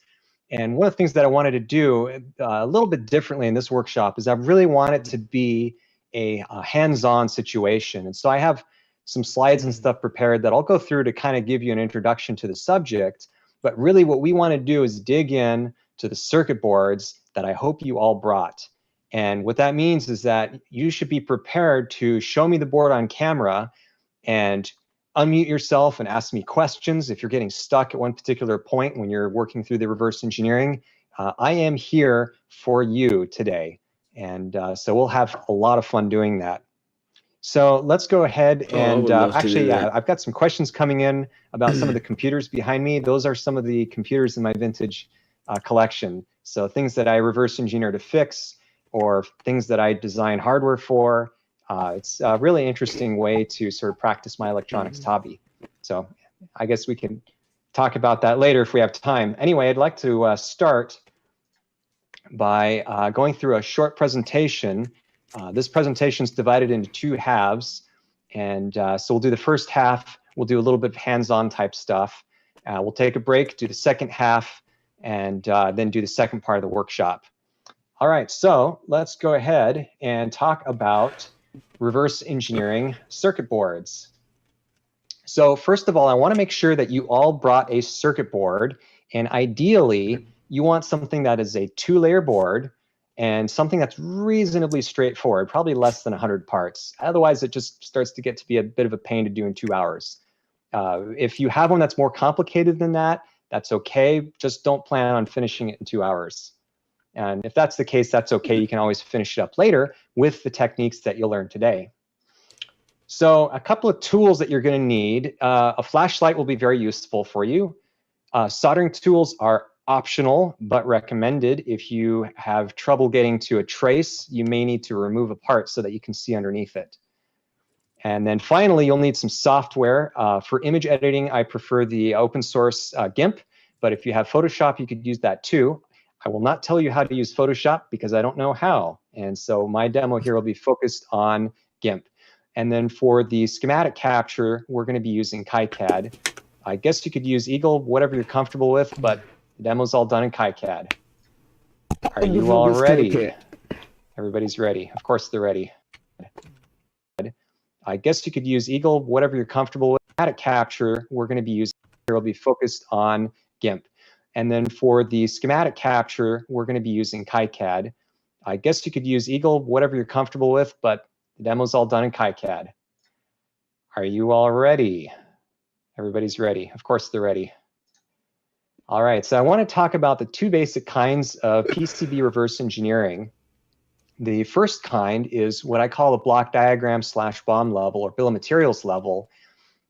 and one of the things that I wanted to do a little bit differently in this workshop is I really want it to be a hands-on situation. And so I have some slides and stuff prepared that I'll go through to kind of give you an introduction to the subject. But really what we want to do is dig in to the circuit boards that I hope you all brought. And what that means is that you should be prepared to show me the board on camera and unmute yourself and ask me questions. If you're getting stuck at one particular point when you're working through the reverse engineering, I am here for you today. And so we'll have a lot of fun doing that. So let's go ahead and actually, I've got some questions coming in about some of the computers behind me. Those are some of the computers in my vintage collection. So things that I reverse engineer to fix, or things that I design hardware for. It's a really interesting way to sort of practice my electronics hobby. So I guess we can talk about that later if we have time. Anyway, I'd like to start by going through a short presentation. This presentation is divided into two halves. And so we'll do the first half. We'll do a little bit of hands-on type stuff. We'll take a break, do the second half, and then do the second part of the workshop. All right, so let's go ahead and talk about reverse engineering circuit boards. So first of all, I want to make sure that you all brought a circuit board, and ideally you want something that is a 2-layer board and something that's reasonably straightforward, probably less than 100 parts. Otherwise, it just starts to get to be a bit of a pain to do in 2 hours. If you have one that's more complicated than that, that's okay. Just don't plan on finishing it in 2 hours. And if that's the case, that's okay. You can always finish it up later with the techniques that you'll learn today. So a couple of tools that you're going to need. A flashlight will be very useful for you. Soldering tools are optional, but recommended. If you have trouble getting to a trace, you may need to remove a part so that you can see underneath it. And then finally, you'll need some software. For image editing, I prefer the open source GIMP, but if you have Photoshop, you could use that too. I will not tell you how to use Photoshop because I don't know how. And so my demo here will be focused on GIMP. And then for the schematic capture, we're going to be using KiCad. I guess you could use Eagle, whatever you're comfortable with, but the demo's all done in KiCad. Are you all ready? Everybody's ready. Of course they're ready. I guess you could use Eagle, whatever you're comfortable with. Schematic capture, we're going to be using here will be focused on GIMP. And then for the schematic capture, we're going to be using KiCad. I guess you could use Eagle, whatever you're comfortable with, but the demo's all done in KiCad. Are you all ready? Everybody's ready. Of course they're ready. All right, so I want to talk about the two basic kinds of PCB reverse engineering. The first kind is what I call a block diagram / BOM level or bill of materials level.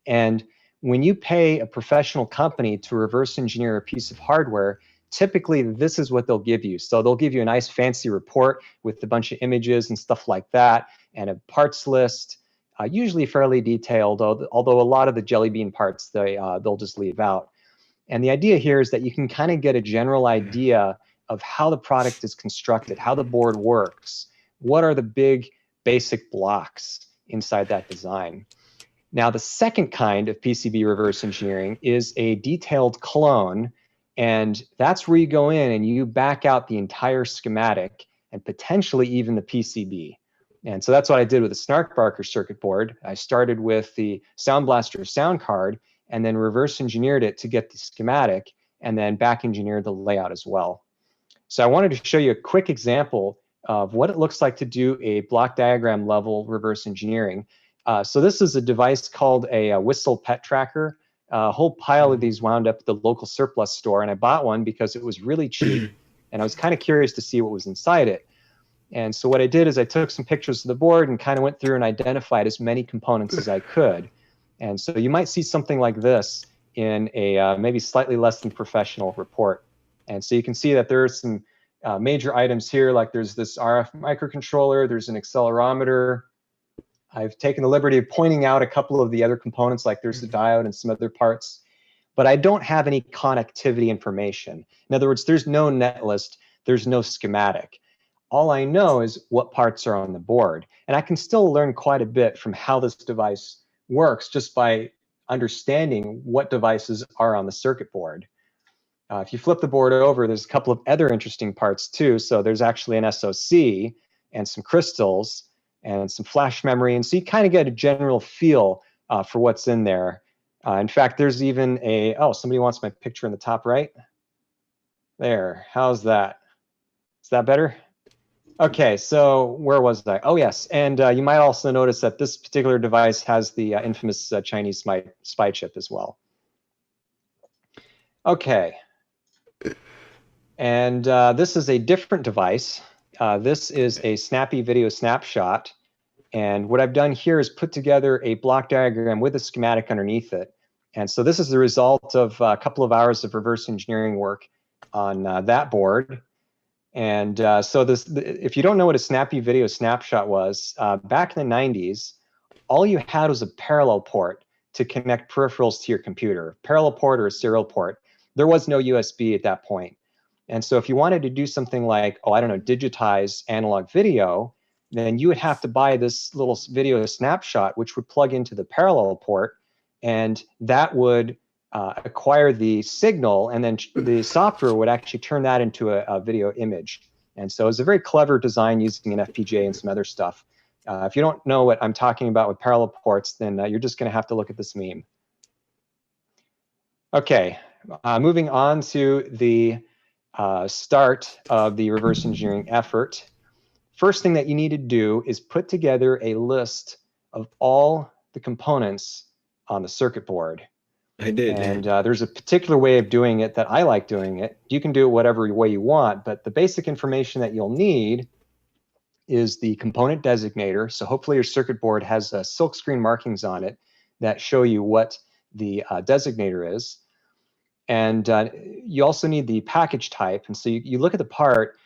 And when you pay a professional company to reverse engineer a piece of hardware, typically this is what they'll give you. So they'll give you a nice fancy report with a bunch of images and stuff like that, and a parts list, usually fairly detailed, although a lot of the jelly bean parts they'll just leave out. And the idea here is that you can kind of get a general idea of how the product is constructed, how the board works, what are the big basic blocks inside that design. Now, the second kind of PCB reverse engineering is a detailed clone, and that's where you go in and you back out the entire schematic and potentially even the PCB. And so that's what I did with the Snarkbarker circuit board. I started with the Sound Blaster sound card and then reverse engineered it to get the schematic, and then back engineered the layout as well. So I wanted to show you a quick example of what it looks like to do a block diagram level reverse engineering. So this is a device called a whistle pet tracker. A whole pile of these wound up at the local surplus store, and I bought one because it was really cheap, and I was kind of curious to see what was inside it. And so what I did is I took some pictures of the board and kind of went through and identified as many components as I could. And so you might see something like this in a maybe slightly less than professional report. And so you can see that there are some major items here, like there's this RF microcontroller, there's an accelerometer. I've taken the liberty of pointing out a couple of the other components, like there's the diode and some other parts, but I don't have any connectivity information. In other words, there's no netlist, there's no schematic. All I know is what parts are on the board. And I can still learn quite a bit from how this device works just by understanding what devices are on the circuit board. If you flip the board over, there's a couple of other interesting parts too. So there's actually an SoC and some crystals and some flash memory. And so you kind of get a general feel for what's in there. In fact, there's even a, oh, somebody wants my picture in the top right. There, how's that? Is that better? Okay, so where was I? Oh, yes, and you might also notice that this particular device has the infamous Chinese spy chip as well. Okay, and this is a different device. This is a snappy video snapshot, and what I've done here is put together a block diagram with a schematic underneath it. And so this is the result of a couple of hours of reverse engineering work on that board. And so this, if you don't know what a snappy video snapshot was, back in the 90s, all you had was a parallel port to connect peripherals to your computer, parallel port or a serial port. There was no USB at that point. And so if you wanted to do something like, oh, I don't know, digitize analog video, then you would have to buy this little video snapshot, which would plug into the parallel port, and that would acquire the signal, and then the software would actually turn that into a video image. And so it's a very clever design using an FPGA and some other stuff. If you don't know what I'm talking about with parallel ports, then you're just going to have to look at this meme. Okay, moving on to the start of the reverse engineering effort. First thing that you need to do is put together a list of all the components on the circuit board. I did. And there's a particular way of doing it that I like doing it. You can do it whatever way you want, but the basic information that you'll need is the component designator. So hopefully your circuit board has silkscreen markings on it that show you what the designator is. And you also need the package type. And so you look at the part,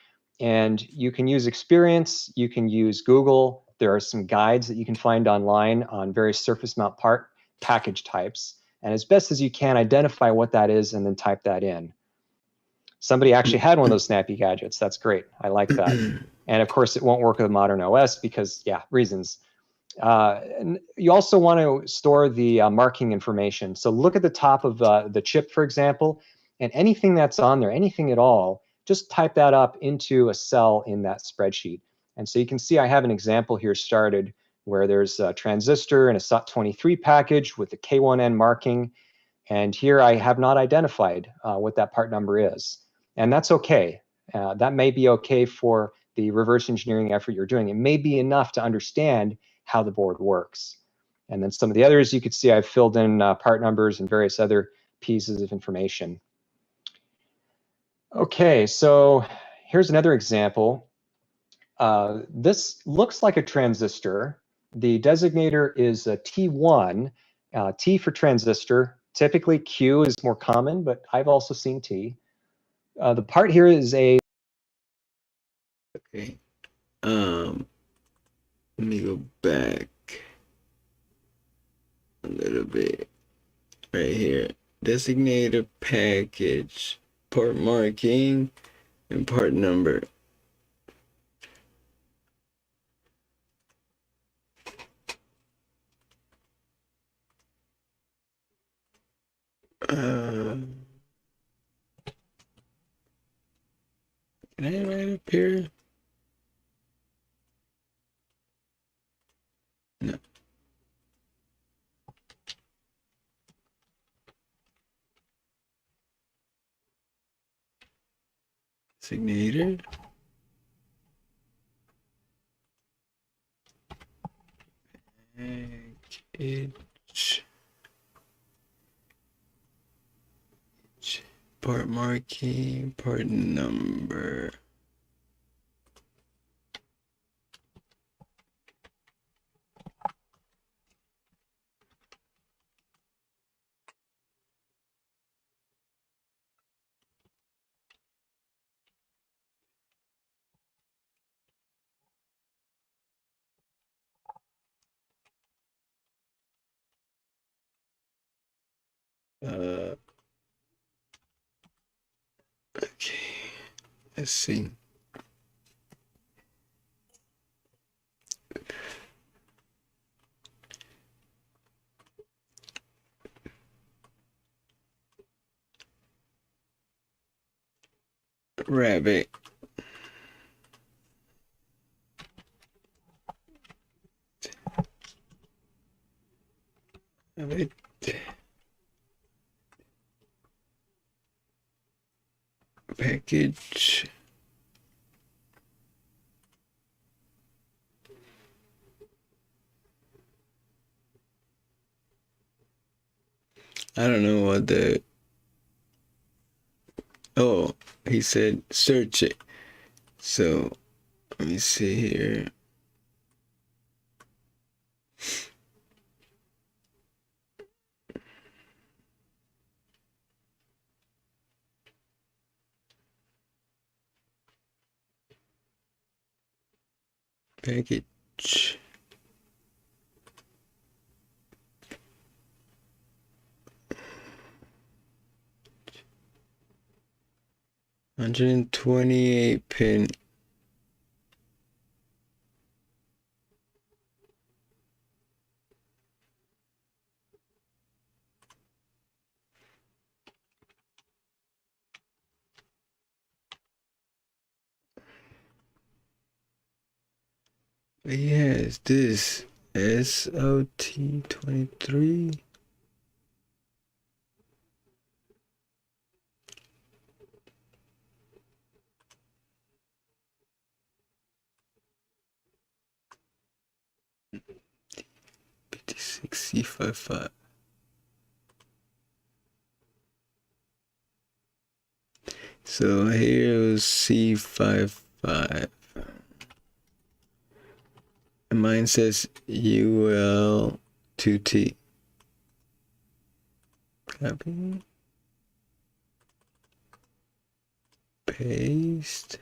and you can use Experience, you can use Google. There are some guides that you can find online on various surface mount part package types. And as best as you can, identify what that is and then type that in. Somebody actually had one of those snappy gadgets. That's great. I like that. And of course, it won't work with a modern OS because, yeah, reasons. And you also want to store the marking information. So look at the top of the chip, for example, and anything that's on there, anything at all, just type that up into a cell in that spreadsheet. And so you can see I have an example here started where there's a transistor and a SOT23 package with the K1N marking. And here I have not identified what that part number is. And that's okay. That may be okay for the reverse engineering effort you're doing. It may be enough to understand how the board works. And then some of the others, you could see I've filled in part numbers and various other pieces of information. Okay, so here's another example. This looks like a transistor. The designator is a T1, T for transistor. Typically Q is more common, but I've also seen T. The part here is a. Okay. Let me go back a little bit. Right here. Designated package, part marking, and part number. Can I write up here? No. Designated. Package. Part marking, part number. Okay, let's see. Rabbit. Rabbit. Package. I don't know what the. Oh, he said search it. So let me see here. Package. $128 Yes, this SOT23. PT6C55. So here was C55. And mine says UL2T. Copy. Paste.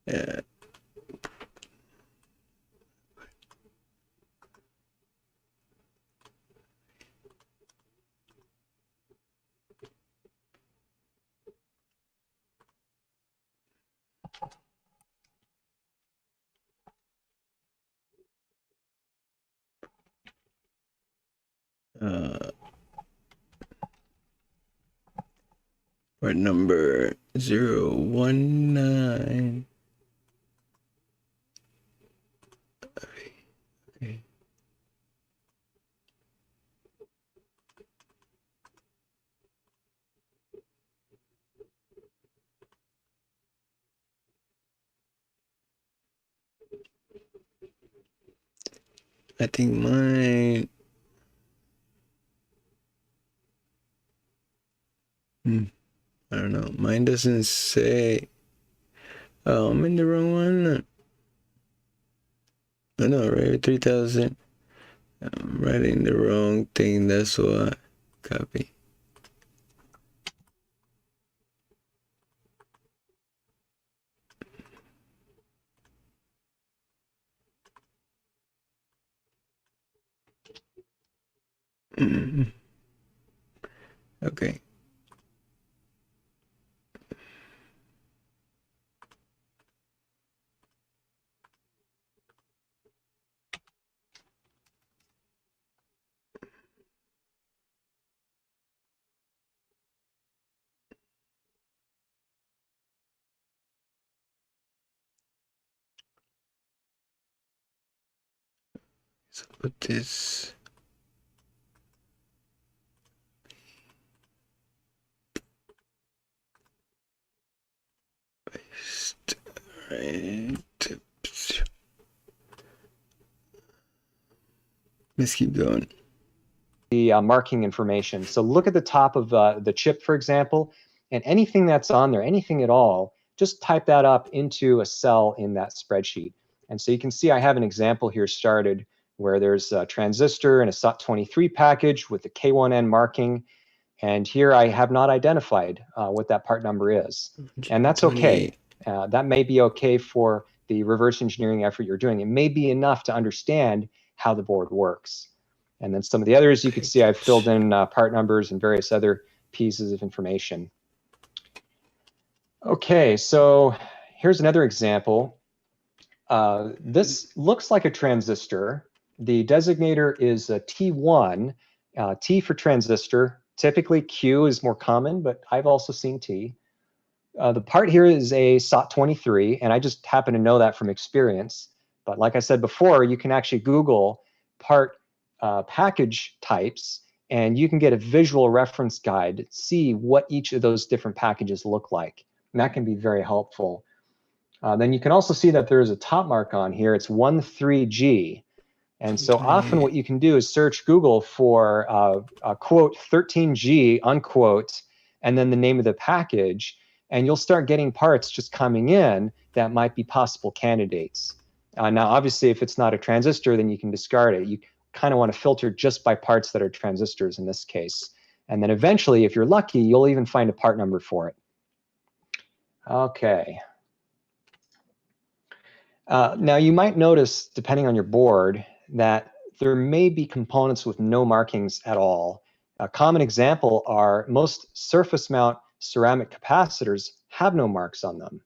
Yeah. Part number 019. Okay. I think mine. I don't know. Mine doesn't say. Oh, I'm in the wrong one. I know, right? 3000. I'm writing the wrong thing. That's why. Copy. Okay. So put this. Paste. Right. Let's keep going. The marking information. So look at the top of the chip, for example, and anything that's on there, anything at all, just type that up into a cell in that spreadsheet. And so you can see I have an example here started where there's a transistor and a SOT23 package with the K1N marking. And here I have not identified what that part number is. And that's okay. That may be okay for the reverse engineering effort you're doing. It may be enough to understand how the board works. And then some of the others, you can see I've filled in part numbers and various other pieces of information. Okay, so here's another example. This looks like a transistor. The designator is a T1, T for transistor. Typically Q is more common, but I've also seen T. The part here is a SOT23, and I just happen to know that from experience. But like I said before, you can actually Google part package types, and you can get a visual reference guide to see what each of those different packages look like. And that can be very helpful. Then you can also see that there is a top mark on here. It's 13G. And so often what you can do is search Google for quote 13G unquote, and then the name of the package, and you'll start getting parts just coming in that might be possible candidates. Now, obviously, if it's not a transistor, then you can discard it. You kind of want to filter just by parts that are transistors in this case. And then eventually, if you're lucky, you'll even find a part number for it. Okay. Now, you might notice, depending on your board, that there may be components with no markings at all. A common example are most surface mount ceramic capacitors have no marks on them.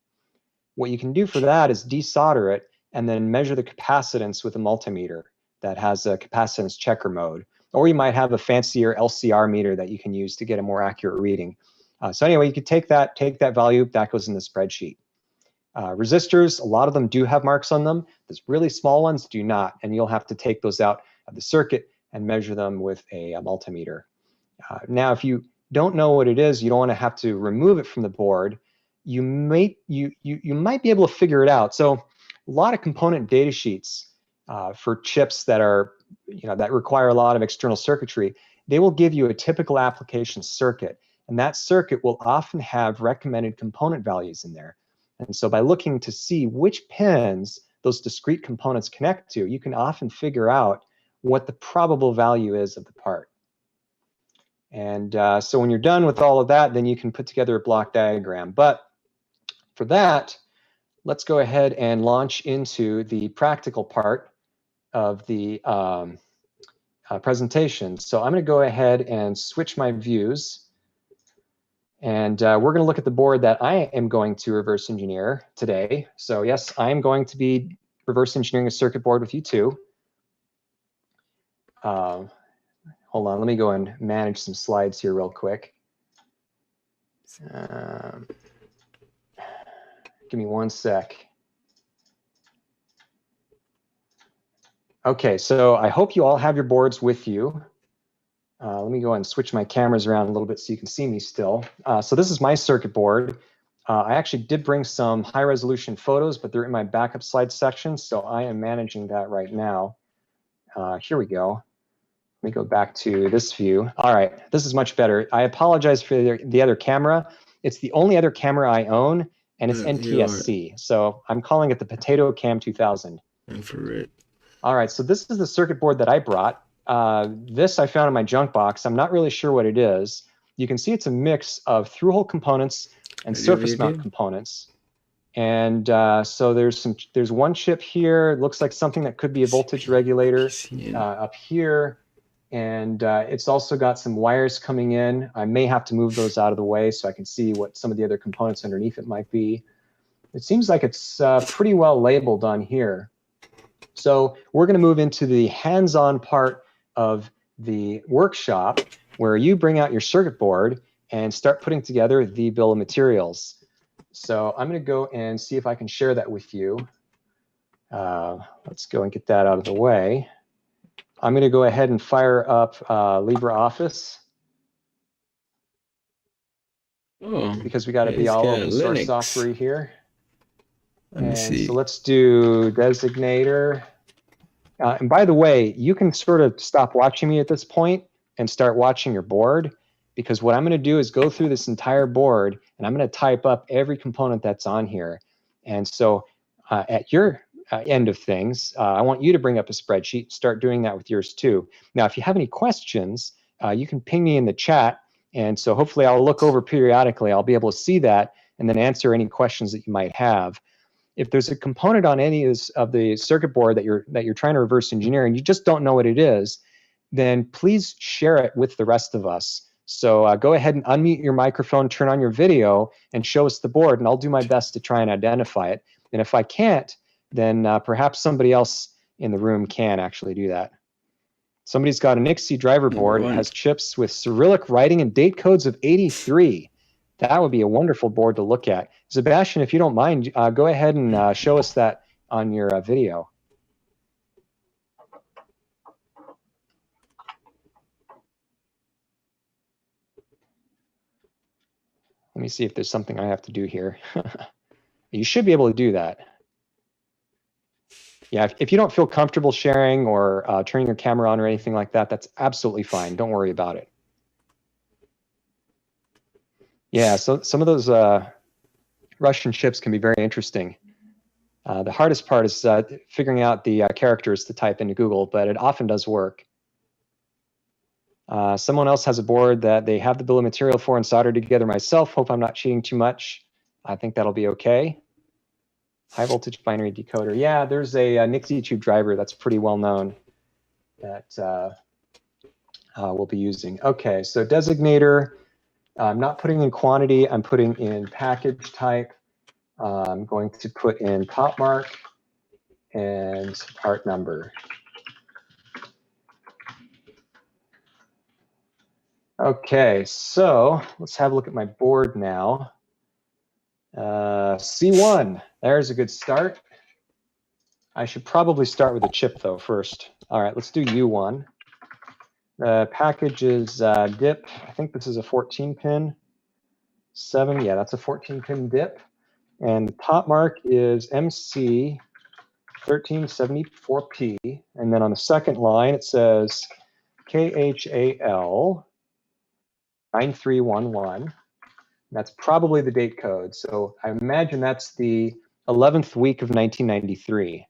What you can do for that is desolder it and then measure the capacitance with a multimeter that has a capacitance checker mode. Or you might have a fancier LCR meter that you can use to get a more accurate reading. So anyway, you could take that value, that goes in the spreadsheet. Resistors, a lot of them do have marks on them. Those really small ones do not, and you'll have to take those out of the circuit and measure them with a multimeter. Now, if you don't know what it is, you don't want to have to remove it from the board, you might be able to figure it out. So a lot of component data sheets for chips that are, that require a lot of external circuitry, they will give you a typical application circuit, and that circuit will often have recommended component values in there. And so by looking to see which pins those discrete components connect to, you can often figure out what the probable value is of the part. And so when you're done with all of that, then you can put together a block diagram. But for that, let's go ahead and launch into the practical part of the presentation. So I'm going to go ahead and switch my views. And we're going to look at the board that I am going to reverse engineer today. So yes, I am going to be reverse engineering a circuit board with you too. Hold on, let me go and manage some slides here real quick. Give me one sec. Okay, so I hope you all have your boards with you. Let me go and switch my cameras around a little bit so you can see me still. So this is my circuit board. I actually did bring some high resolution photos, but they're in my backup slide section, so I am managing that right now. Here we go. Let me go back to this view. All right, this is much better. I apologize for the other camera. It's the only other camera I own, and it's NTSC. So I'm calling it the Potato Cam 2000. Infrared. All right, so this is the circuit board that I brought. This I found in my junk box. I'm not really sure what it is. You can see it's a mix of through-hole components and surface mount components. And so there's one chip here. It looks like something that could be a voltage regulator. Up here, And it's also got some wires coming in. I may have to move those out of the way so I can see what some of the other components underneath it might be. It seems like it's pretty well labeled on here. So we're going to move into the hands-on part of the workshop where you bring out your circuit board and start putting together the bill of materials. So I'm going to go and see if I can share that with you. Let's go and get that out of the way. I'm going to go ahead and fire up LibreOffice. Because we got to be all open source software here. And so let's do designator. And by the way, you can sort of stop watching me at this point and start watching your board, because what I'm going to do is go through this entire board and I'm going to type up every component that's on here. And so at your end of things, I want you to bring up a spreadsheet, start doing that with yours too. Now, if you have any questions, you can ping me in the chat. And so hopefully I'll look over periodically. I'll be able to see that and then answer any questions that you might have. If there's a component on any of the circuit board that you're trying to reverse engineer and you just don't know what it is, then please share it with the rest of us. So go ahead and unmute your microphone, turn on your video, and show us the board, and I'll do my best to try and identify it. And if I can't, then perhaps somebody else in the room can actually do that. Somebody's got a NIXI driver board. It has chips with Cyrillic writing and date codes of 83. That would be a wonderful board to look at. Sebastian, if you don't mind, go ahead and show us that on your video. Let me see if there's something I have to do here. You should be able to do that. Yeah, if you don't feel comfortable sharing or turning your camera on or anything like that, that's absolutely fine. Don't worry about it. Yeah, so some of those Russian chips can be very interesting. The hardest part is figuring out the characters to type into Google, but it often does work. Someone else has a board that they have the bill of material for and soldered together myself. Hope I'm not cheating too much. I think that'll be okay. High voltage binary decoder. Yeah, there's a NIXI tube driver that's pretty well known that we'll be using. Okay, so designator. I'm not putting in quantity. I'm putting in package type. I'm going to put in top mark and part number. Okay, so let's have a look at my board now. C1, there's a good start. I should probably start with a chip though first. All right, let's do U1. The package is DIP. I think this is a 14-pin. 7, yeah, that's a 14-pin DIP. And the top mark is MC 1374P. And then on the second line, it says KHAL 9311. That's probably the date code. So I imagine that's the 11th week of 1993.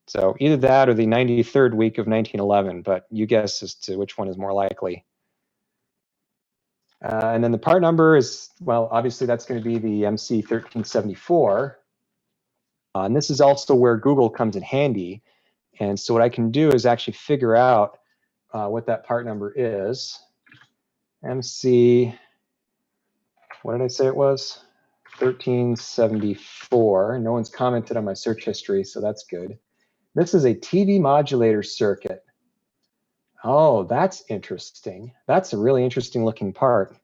So either that or the 93rd week of 1911, but you guess as to which one is more likely. And then the part number is, well, obviously that's going to be the MC1374. And this is also where Google comes in handy. And so what I can do is actually figure out what that part number is. MC, what did I say it was? 1374. No one's commented on my search history, so that's good. This is a TV modulator circuit. Oh, that's interesting. That's a really interesting looking part.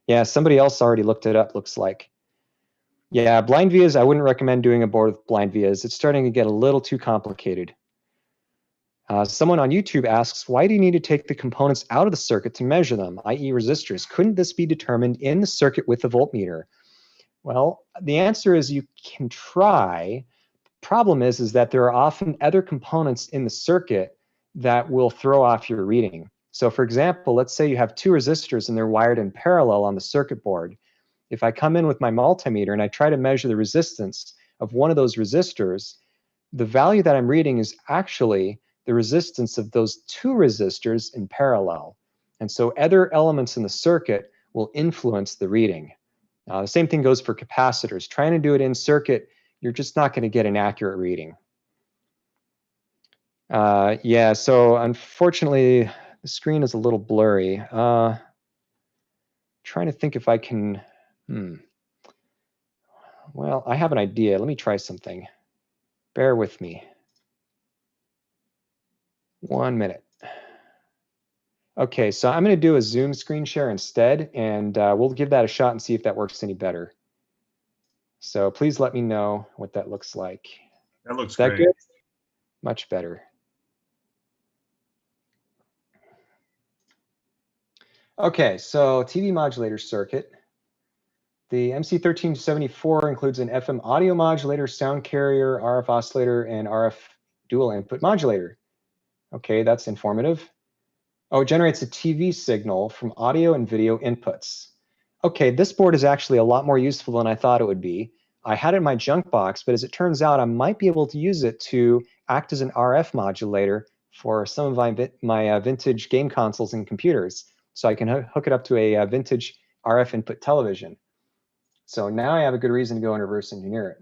Yeah, somebody else already looked it up, looks like. Yeah, blind vias, I wouldn't recommend doing a board with blind vias. It's starting to get a little too complicated. Someone on YouTube asks, why do you need to take the components out of the circuit to measure them, i.e. resistors? Couldn't this be determined in the circuit with a voltmeter? Well, the answer is you can try. Problem is that there are often other components in the circuit that will throw off your reading. So for example, let's say you have 2 resistors and they're wired in parallel on the circuit board. If I come in with my multimeter and I try to measure the resistance of one of those resistors, the value that I'm reading is actually the resistance of those 2 resistors in parallel. And so other elements in the circuit will influence the reading. The same thing goes for capacitors. Trying to do it in circuit, you're just not going to get an accurate reading. Yeah, so unfortunately, The screen is a little blurry. Trying to think if I can, Well, I have an idea. Let me try something. Bear with me. 1 minute. Okay, so I'm going to do a Zoom screen share instead, and we'll give that a shot and see if that works any better. So please let me know what that looks like. That looks Is that great. good? Much better. Okay, so TV modulator circuit. The MC1374 includes an FM audio modulator, sound carrier, RF oscillator, and RF dual input modulator. Okay, that's informative. Oh, it generates a TV signal from audio and video inputs. Okay, this board is actually a lot more useful than I thought it would be. I had it in my junk box, but as it turns out, I might be able to use it to act as an RF modulator for some of my vintage game consoles and computers. So I can hook it up to a vintage RF input television. So now I have a good reason to go and reverse engineer it.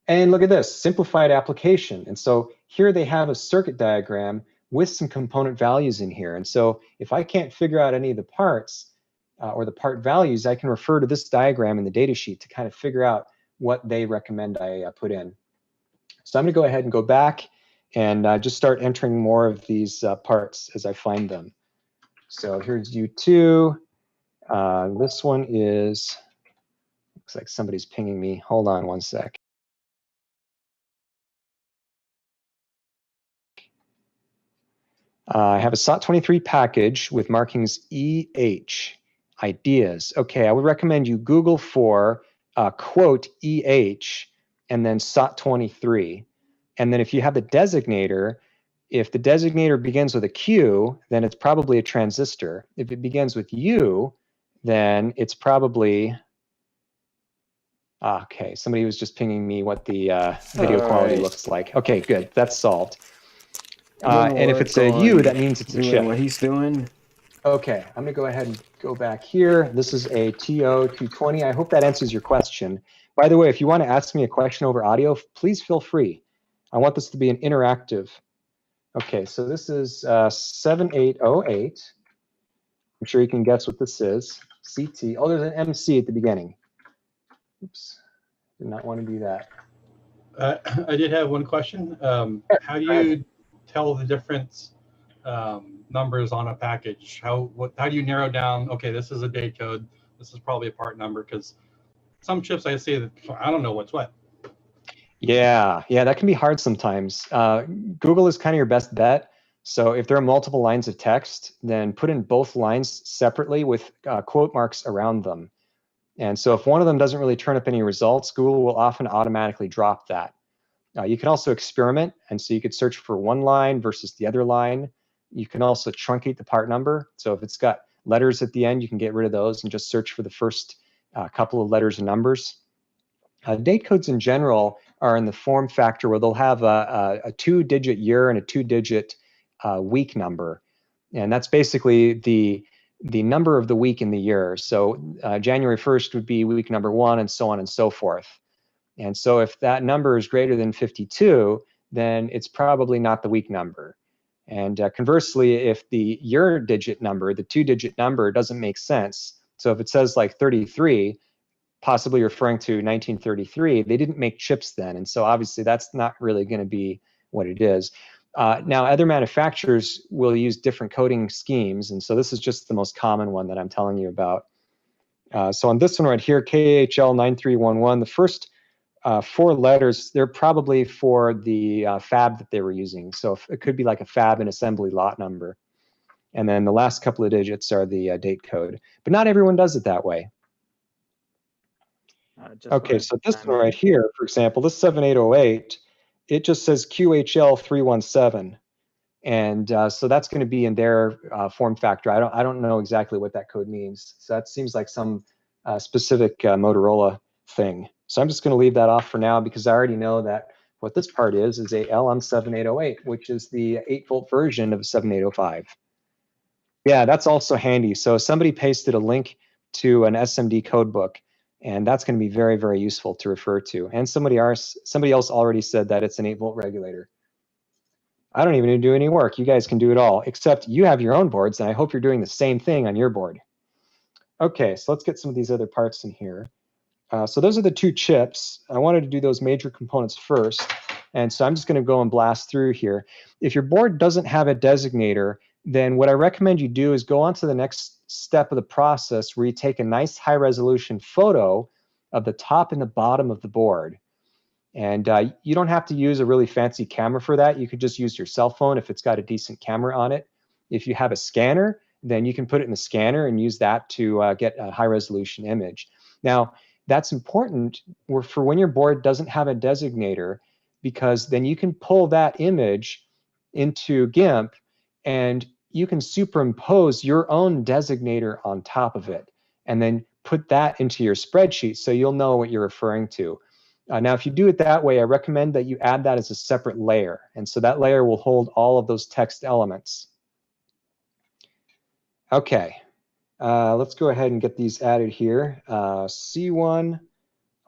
And look at this, simplified application. And so here they have a circuit diagram with some component values in here. And so if I can't figure out any of the parts or the part values, I can refer to this diagram in the data sheet to kind of figure out what they recommend I put in. So I'm going to go ahead and go back and just start entering more of these parts as I find them. So here's U2. This one is, looks like somebody's pinging me. Hold on 1 sec. I have a SOT23 package with markings EH, ideas. Okay, I would recommend you Google for quote EH and then SOT23. And then if you have the designator, if the designator begins with a Q, then it's probably a transistor. If it begins with U, then it's probably, okay, somebody was just pinging me what the video quality looks like. Okay, good, that's solved. And if it's a U, that means it's a chip. What he's doing. Okay, I'm gonna go ahead and go back here. This is a TO220. I hope that answers your question. By the way, if you want to ask me a question over audio, please feel free. I want this to be an interactive. Okay, so this is 7808. I'm sure you can guess what this is. CT. Oh, there's an MC at the beginning. Oops, did not want to do that. I did have one question. How do you tell the difference numbers on a package? How do you narrow down, okay, this is a date code, this is probably a part number? Because some chips I see that I don't know what's what. Yeah, that can be hard sometimes. Google is kind of your best bet. So if there are multiple lines of text, then put in both lines separately with quote marks around them. And so if one of them doesn't really turn up any results, Google will often automatically drop that. You can also experiment, and so you could search for one line versus the other line. You can also truncate the part number. So if it's got letters at the end, you can get rid of those and just search for the first couple of letters and numbers. Date codes in general are in the form factor where they'll have a 2-digit year and a 2-digit week number. And that's basically the number of the week in the year. So January 1st would be week number 1, and so on and so forth. And so if that number is greater than 52, then it's probably not the week number. And conversely, if the year digit number, the 2-digit number, doesn't make sense, so if it says like 33, possibly referring to 1933, they didn't make chips then. And so obviously that's not really going to be what it is. Now, other manufacturers will use different coding schemes. And so this is just the most common one that I'm telling you about. So on this one right here, KHL9311, the first 4 letters, they're probably for the fab that they were using. So it could be like a fab and assembly lot number. And then the last couple of digits are the date code. But not everyone does it that way. Okay, so this one right here, for example, this 7808, it just says QHL317. And so that's going to be in their form factor. I don't know exactly what that code means. So that seems like some specific Motorola thing. So I'm just going to leave that off for now because I already know that what this part is a LM7808, which is the 8-volt version of 7805. Yeah, that's also handy. So somebody pasted a link to an SMD codebook, and that's going to be very, very useful to refer to. And somebody else already said that it's an 8-volt regulator. I don't even need to do any work. You guys can do it all, except you have your own boards, and I hope you're doing the same thing on your board. Okay, so let's get some of these other parts in here. So those are the two chips. I wanted to do those major components first. And so I'm just going to go and blast through here. If your board doesn't have a designator, then what I recommend you do is go on to the next step of the process where you take a nice high resolution photo of the top and the bottom of the board. And you don't have to use a really fancy camera for that. You could just use your cell phone if it's got a decent camera on it. If you have a scanner, then you can put it in the scanner and use that to get a high resolution image. Now, that's important for when your board doesn't have a designator, because then you can pull that image into GIMP and you can superimpose your own designator on top of it and then put that into your spreadsheet so you'll know what you're referring to. Now, if you do it that way, I recommend that you add that as a separate layer. And so that layer will hold all of those text elements. Okay, let's go ahead and get these added here. C1,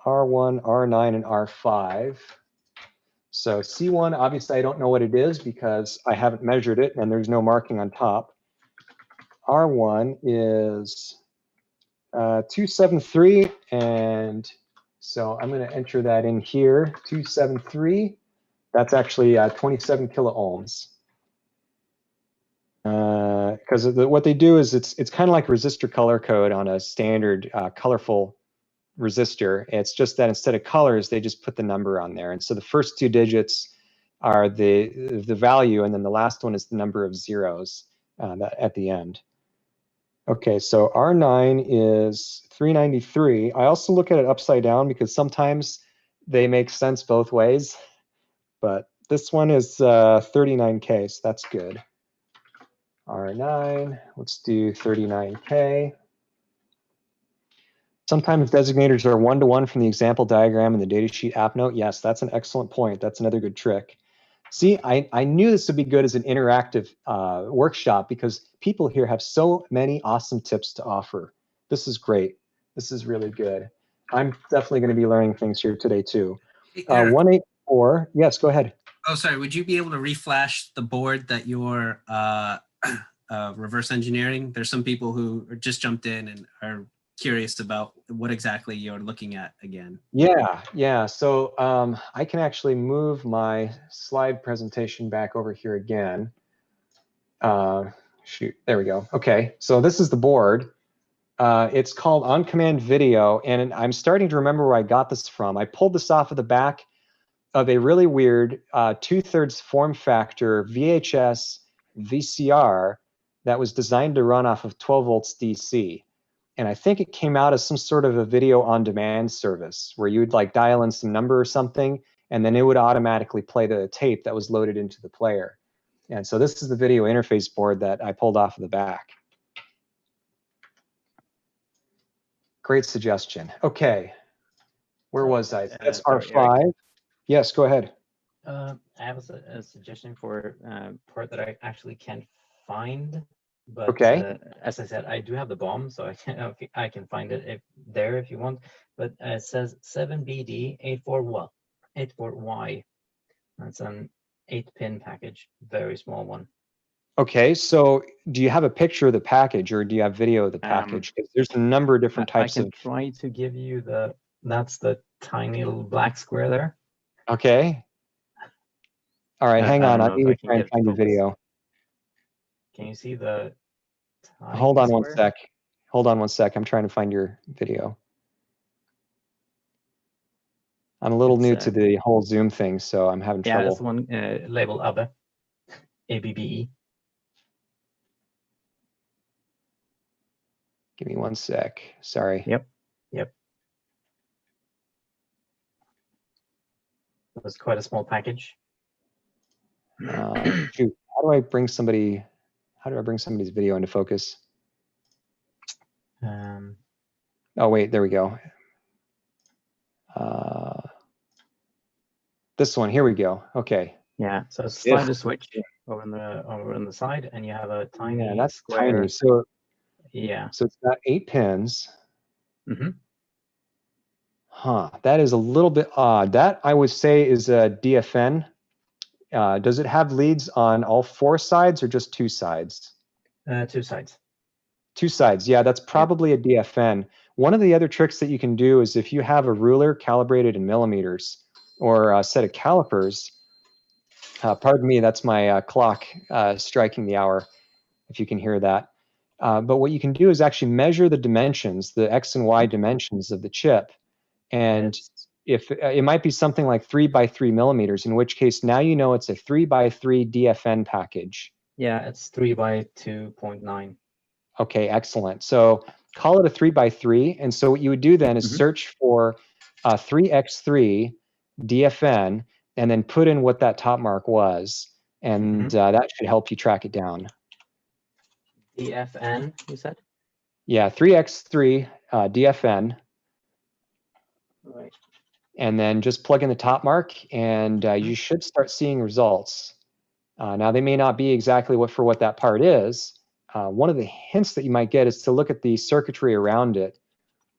R1, R9, and R5. So C1, obviously, I don't know what it is because I haven't measured it and there's no marking on top. R1 is 273, and so I'm going to enter that in here, 273. That's actually 27 kilo ohms. Because what they do is it's kind of like resistor color code on a standard colorful resistor. It's just that instead of colors, they just put the number on there. And so the first two digits are the value, and then the last one is the number of zeros at the end. Okay, so R9 is 393. I also look at it upside down because sometimes they make sense both ways, but this one is 39K, so that's good. R9, let's do 39K. Sometimes designators are one-to-one from the example diagram in the datasheet app note. Yes, that's an excellent point. That's another good trick. See, I knew this would be good as an interactive workshop because people here have so many awesome tips to offer. This is great. This is really good. I'm definitely going to be learning things here today too. 184, yes, go ahead. Oh, sorry. Would you be able to reflash the board that you're reverse engineering? There's some people who just jumped in and are curious about what exactly you're looking at again. Yeah. So I can actually move my slide presentation back over here again. Shoot, there we go. Okay, so this is the board. It's called On Command Video, and I'm starting to remember where I got this from. I pulled this off of the back of a really weird 2/3 form factor VHS VCR that was designed to run off of 12 volts DC. And I think it came out as some sort of a video on demand service where you would like dial in some number or something, and then it would automatically play the tape that was loaded into the player. And so this is the video interface board that I pulled off of the back. Great suggestion. Okay, where was I? That's R5. Eric. Yes, go ahead. I have a suggestion for part that I actually can't find. But okay. As I said, I do have the bomb, so I can find it if you want. But it says 7BD84Y. That's an 8-pin package, very small one. Okay, so do you have a picture of the package, or do you have video of the package? Because there's a number of different types of. I can try to give you that's the tiny little black square there. Okay. All right, hang on. I need to try and find the video. Can you see the? Hold on one sec. Hold on one sec. I'm trying to find your video. I'm a little new to the whole Zoom thing, so I'm having trouble. Yeah, that's the one labeled ABBE. ABBE. Give me one sec. Sorry. Yep. It was quite a small package. Shoot, how do I bring somebody's video into focus? Oh wait, there we go. This one, here we go. Okay. Yeah, so slide the switch over on the side, and you have a tiny. Yeah, that's square. tiny. So yeah. So it's got 8 pins. Mm-hmm. Huh. That is a little bit odd. That I would say is a DFN. Does it have leads on all 4 sides or just 2 sides? 2 sides. 2 sides, yeah, that's probably a DFN. One of the other tricks that you can do is if you have a ruler calibrated in millimeters or a set of calipers, pardon me, that's my clock striking the hour, if you can hear that. But what you can do is actually measure the dimensions, the X and Y dimensions of the chip. And if it might be something like 3 by 3 millimeters, in which case now you know it's a 3 by 3 DFN package. Yeah, it's 3 by 2.9. Okay, excellent. So call it a 3 by 3. And so what you would do then is search for 3x3 DFN and then put in what that top mark was. And that should help you track it down. DFN, you said? Yeah, 3x3 DFN. Right. And then just plug in the top mark and you should start seeing results. Now they may not be exactly what that part is. One of the hints that you might get is to look at the circuitry around it.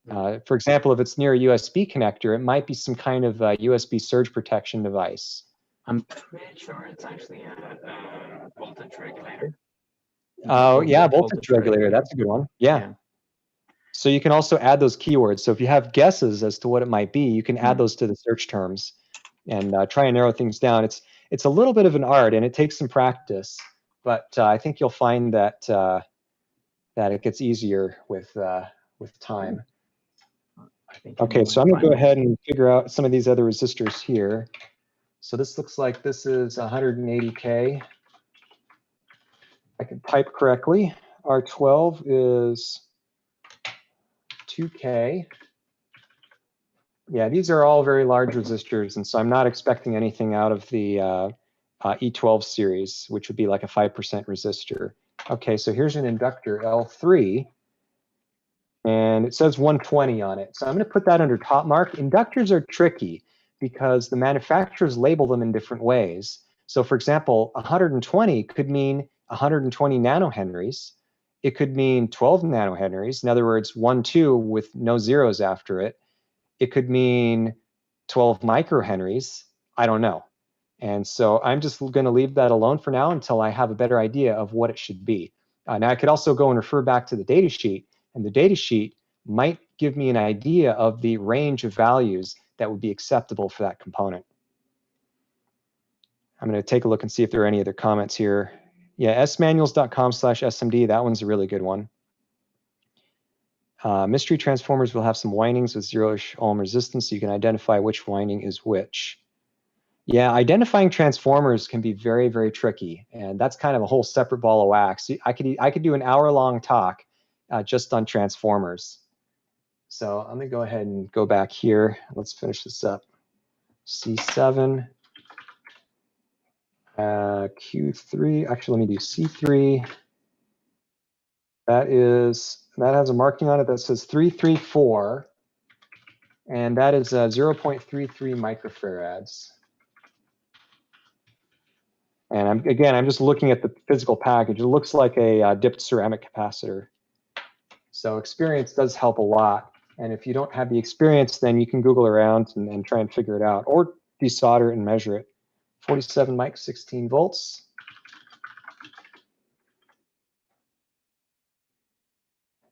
For example, if it's near a USB connector, it might be some kind of USB surge protection device. I'm pretty sure it's actually a voltage regulator. Oh, yeah, voltage regulator. That's a good one. Yeah. So you can also add those keywords. So if you have guesses as to what it might be, you can add those to the search terms and try and narrow things down. It's a little bit of an art and it takes some practice, but I think you'll find that that it gets easier with time. Okay, so I'm going to go ahead and figure out some of these other resistors here. So this looks like this is 180K. I can type correctly. R12 is 2K. Yeah, these are all very large resistors, and so I'm not expecting anything out of the E12 series, which would be like a 5% resistor. Okay, so here's an inductor, L3, and it says 120 on it. So I'm going to put that under top mark. Inductors are tricky because the manufacturers label them in different ways. So for example, 120 could mean 120 nanohenries. It could mean 12 nanohenries. In other words, 1, 2 with no zeros after it. It could mean 12 microhenries. I don't know. And so I'm just going to leave that alone for now until I have a better idea of what it should be. Now I could also go and refer back to the data sheet, and the data sheet might give me an idea of the range of values that would be acceptable for that component. I'm going to take a look and see if there are any other comments here. Yeah, smanuals.com/SMD, that one's a really good one. Mystery transformers will have some windings with 0-ish ohm resistance, so you can identify which winding is which. Yeah, identifying transformers can be very, very tricky, and that's kind of a whole separate ball of wax. I could do an hour-long talk just on transformers. So I'm going to go ahead and go back here. Let's finish this up. C7, Q3. Actually, let me do C3. That has a marking on it that says 334, and that is 0.33 microfarads. And I'm just looking at the physical package. It looks like a dipped ceramic capacitor. So experience does help a lot. And if you don't have the experience, then you can Google around and try and figure it out, or desolder it and measure it. 47 mic, 16 volts.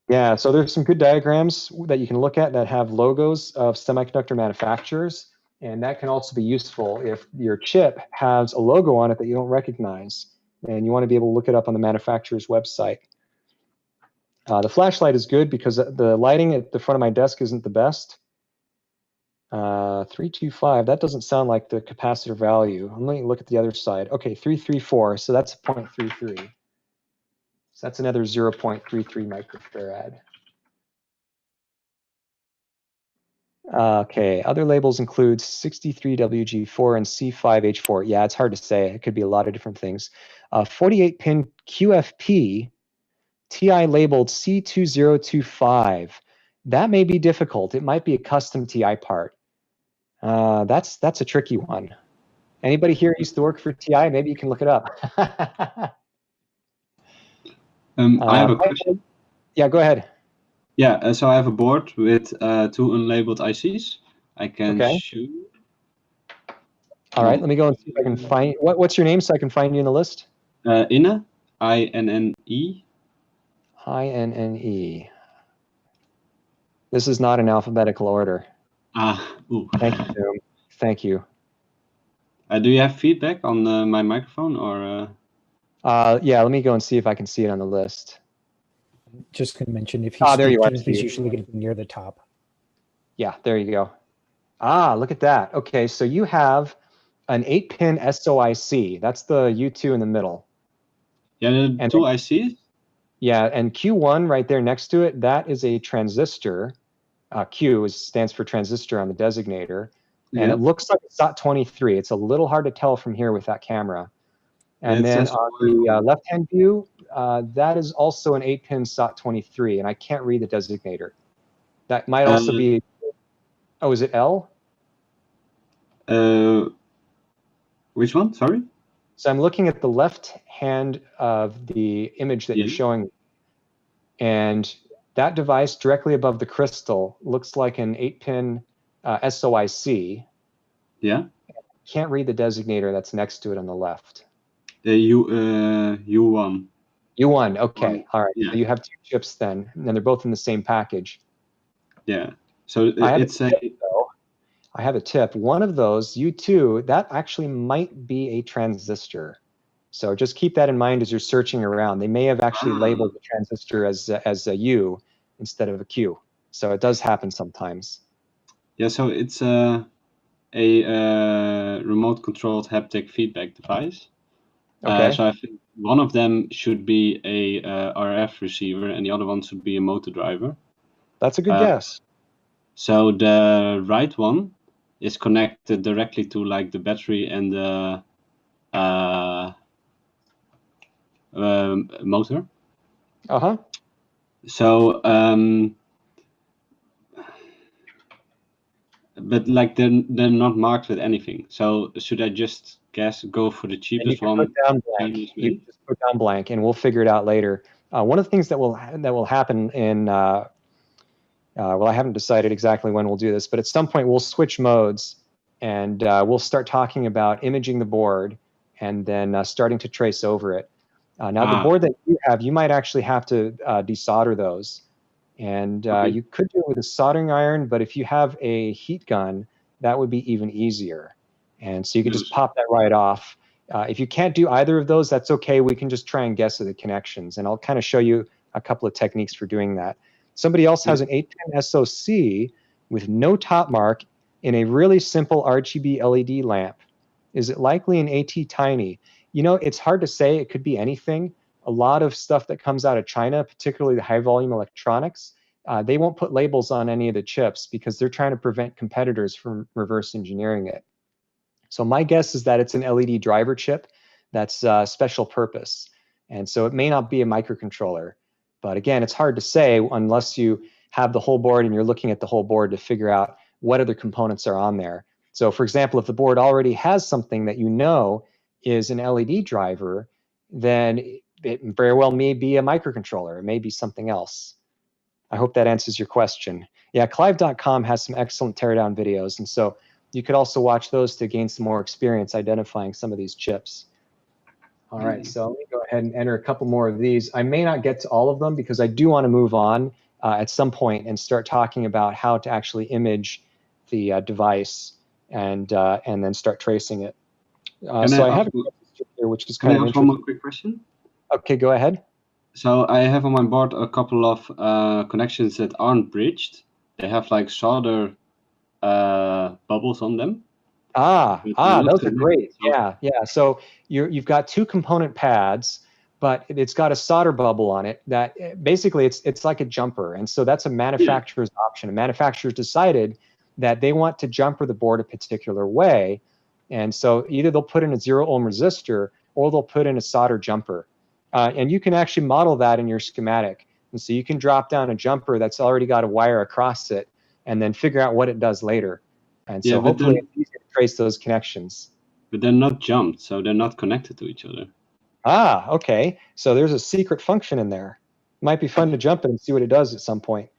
Yeah, so there's some good diagrams that you can look at that have logos of semiconductor manufacturers, and that can also be useful if your chip has a logo on it that you don't recognize, and you want to be able to look it up on the manufacturer's website. The flashlight is good because the lighting at the front of my desk isn't the best. 325, that doesn't sound like the capacitor value. I'm going to look at the other side. Okay, 334, so that's 0.33. So that's another 0.33 microfarad. Okay, other labels include 63WG4 and C5H4. Yeah, it's hard to say. It could be a lot of different things. 48-pin QFP, TI labeled C2025. That may be difficult. It might be a custom TI part. That's a tricky one. Anybody here used to work for TI? Maybe you can look it up. I have a question. Yeah, go ahead. Yeah, so I have a board with 2 unlabeled ICs. I can show. All right, let me go and see if I can find. What's your name so I can find you in the list? Inne, I-N-N-E. I-N-N-E. This is not in alphabetical order. Ooh. Thank you, Zoom. Thank you. Do you have feedback on my microphone or? Yeah, let me go and see if I can see it on the list. Just going to mention if he's there you are. speaking, he's usually going to be near the top. Yeah, there you go. Look at that. Okay, so you have an 8-pin SOIC. That's the U2 in the middle. Yeah, the two ICs? Yeah, and Q1 right there next to it, that is a transistor. Q stands for transistor on the designator. And Yeah. it looks like a SOT23. It's a little hard to tell from here with that camera. And then on the left-hand view, that is also an 8-pin SOT23, and I can't read the designator. That might also be, oh, is it L? Which one? Sorry? So I'm looking at the left hand of the image that you're showing, and that device directly above the crystal looks like an 8-pin SOIC. Yeah. Can't read the designator that's next to it on the left. The U1. U1, okay. All right. Yeah. So you have 2 chips then, and they're both in the same package. Yeah. So it's I have a tip. One of those, U2, that actually might be a transistor. So just keep that in mind as you're searching around. They may have actually labeled the transistor as a U instead of a Q. So it does happen sometimes. Yeah, so it's a remote-controlled haptic feedback device. Okay. So I think one of them should be a RF receiver, and the other one should be a motor driver. That's a good guess. So the right one is connected directly to like the battery and the motor. Uh-huh. So but like they're not marked with anything. So should I just go for the cheapest one? Put down blank. You just put down blank, and we'll figure it out later. One of the things that will happen in well, I haven't decided exactly when we'll do this, but at some point we'll switch modes, and we'll start talking about imaging the board and then starting to trace over it. Now, the board that you have, you might actually have to desolder those. And you could do it with a soldering iron, but if you have a heat gun, that would be even easier. And so you can just pop that right off. If you can't do either of those, that's okay. We can just try and guess at the connections. And I'll kind of show you a couple of techniques for doing that. Somebody else has an 8-pin SoC with no top mark in a really simple RGB LED lamp. Is it likely an AT Tiny? You know, it's hard to say. It could be anything. A lot of stuff that comes out of China, particularly the high volume electronics, they won't put labels on any of the chips because they're trying to prevent competitors from reverse engineering it. So my guess is that it's an LED driver chip that's special purpose. And so it may not be a microcontroller. But again, it's hard to say unless you have the whole board and you're looking at the whole board to figure out what other components are on there. So for example, if the board already has something that you know is an LED driver, then it very well may be a microcontroller. It may be something else. I hope that answers your question. Yeah, Clive.com has some excellent teardown videos, and so you could also watch those to gain some more experience identifying some of these chips. All right, so let me go ahead and enter a couple more of these. I may not get to all of them because I do want to move on at some point and start talking about how to actually image the device and then start tracing it. So I have a question here, which is kind of interesting. One more quick question? Okay, go ahead. So I have on my board a couple of connections that aren't bridged. They have like solder bubbles on them. Those are great. Yeah. So you've got 2 component pads, but it's got a solder bubble on it that basically it's like a jumper. And so that's a manufacturer's option. A manufacturer's decided that they want to jumper the board a particular way. And so either they'll put in a 0 ohm resistor or they'll put in a solder jumper. And you can actually model that in your schematic. And so you can drop down a jumper that's already got a wire across it and then figure out what it does later. And so hopefully it's easy to trace those connections. But they're not jumped, so they're not connected to each other. Okay. So there's a secret function in there. Might be fun to jump it and see what it does at some point.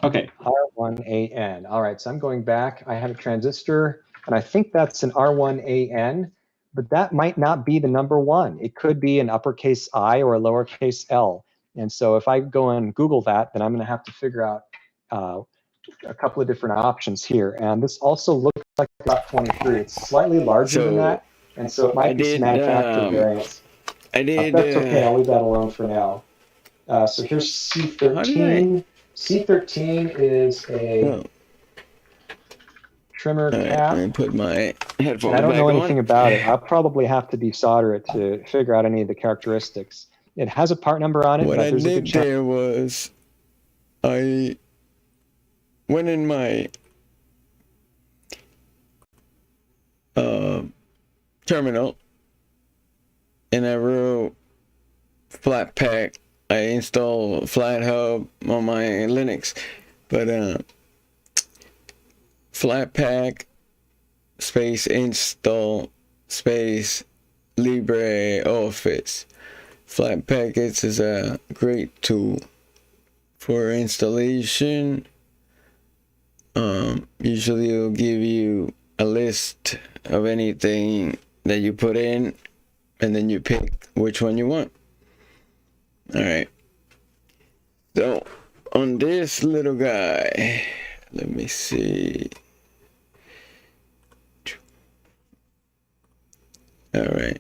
Okay. R1AN. All right, so I'm going back. I have a transistor and I think that's an R1AN, but that might not be the number one. It could be an uppercase I or a lowercase L. And so if I go and Google that, then I'm going to have to figure out a couple of different options here. And this also looks like dot 23. It's slightly larger than that, and so it might be some manufacturer variants. That's okay. I'll leave that alone for now. So here's C13. C13 is a trimmer cap. Let me put my headphones And I don't know back anything on. about it. I'll probably have to desolder it to figure out any of the characteristics. It has a part number on it, What but I there's a good did chance. there was I went in my terminal and I wrote flat pack. I installed flat hub on my Linux, but flat pack space install space LibreOffice. Flat packets is a great tool for installation. Usually it'll give you a list of anything that you put in, and then you pick which one you want. All right. So on this little guy, let me see. All right.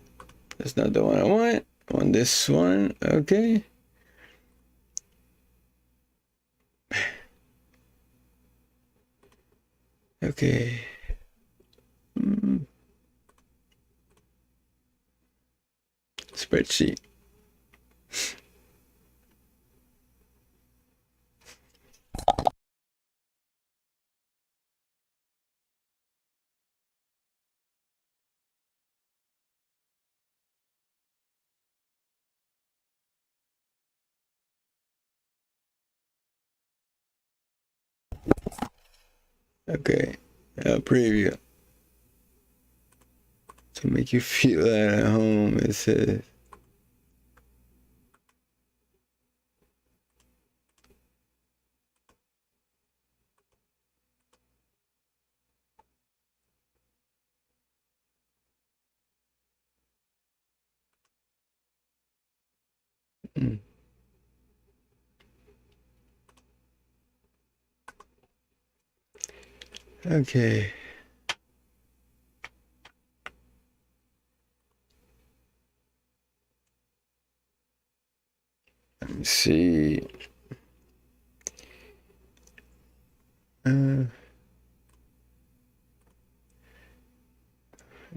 That's not the one I want. I want this one. Okay. Okay. Spreadsheet. Okay. Preview. To make you feel at home, it says. Okay. Let me see.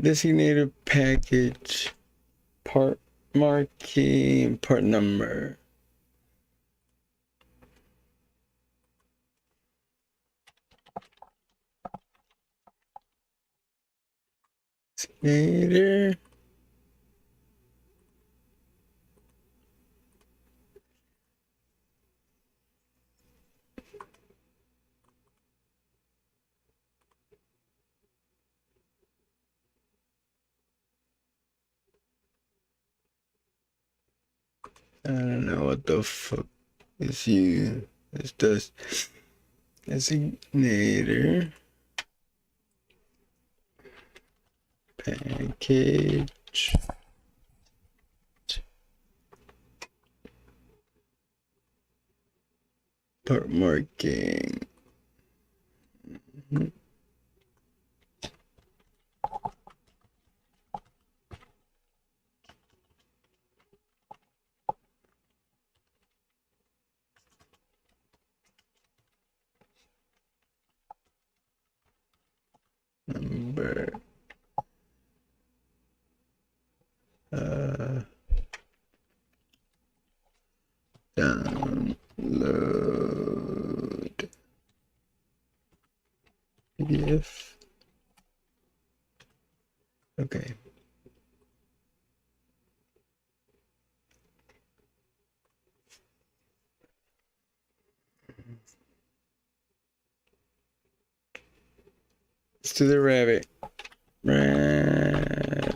Designated package, part marking, part number. Designator. I don't know what the fuck is you. It's just designator package part marking. Number. Download PDF. Okay. Let's do the rabbit. Rabbit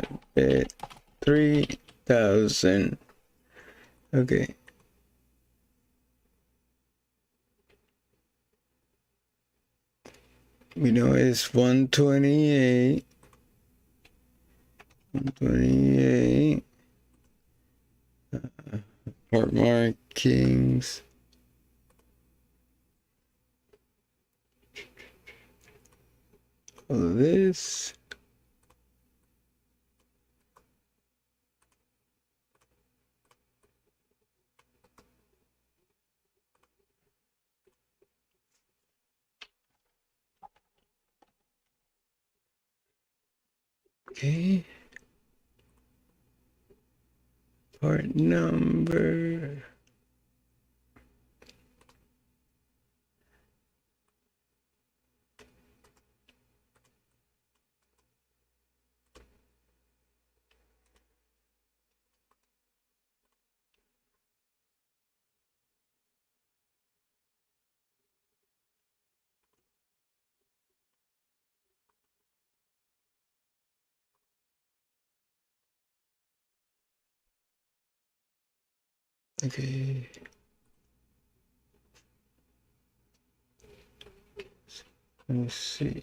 3000. Okay. we know it's 128. 128. Part markings. All of this. Okay. Part number. Okay. Let's see.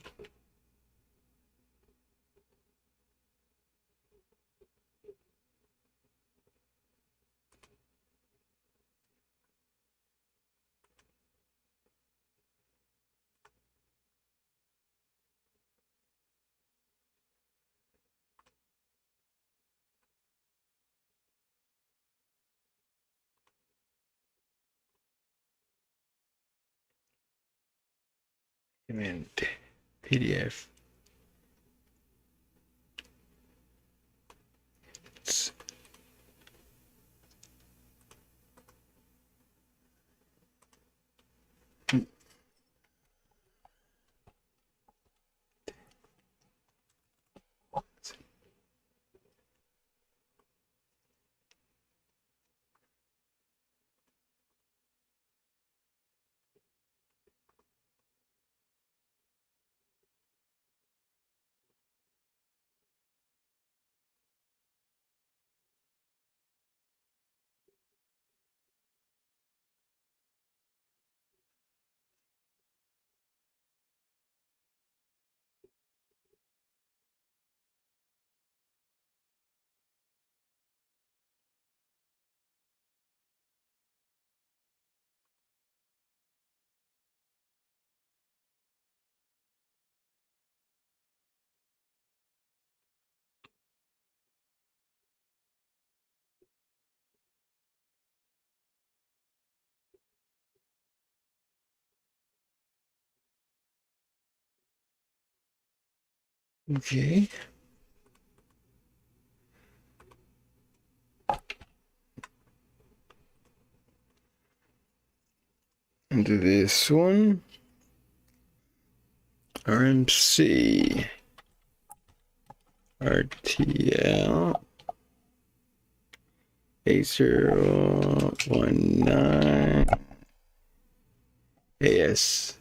Command PDF. Okay. Do this one. RMC. RTL. 8019. AS.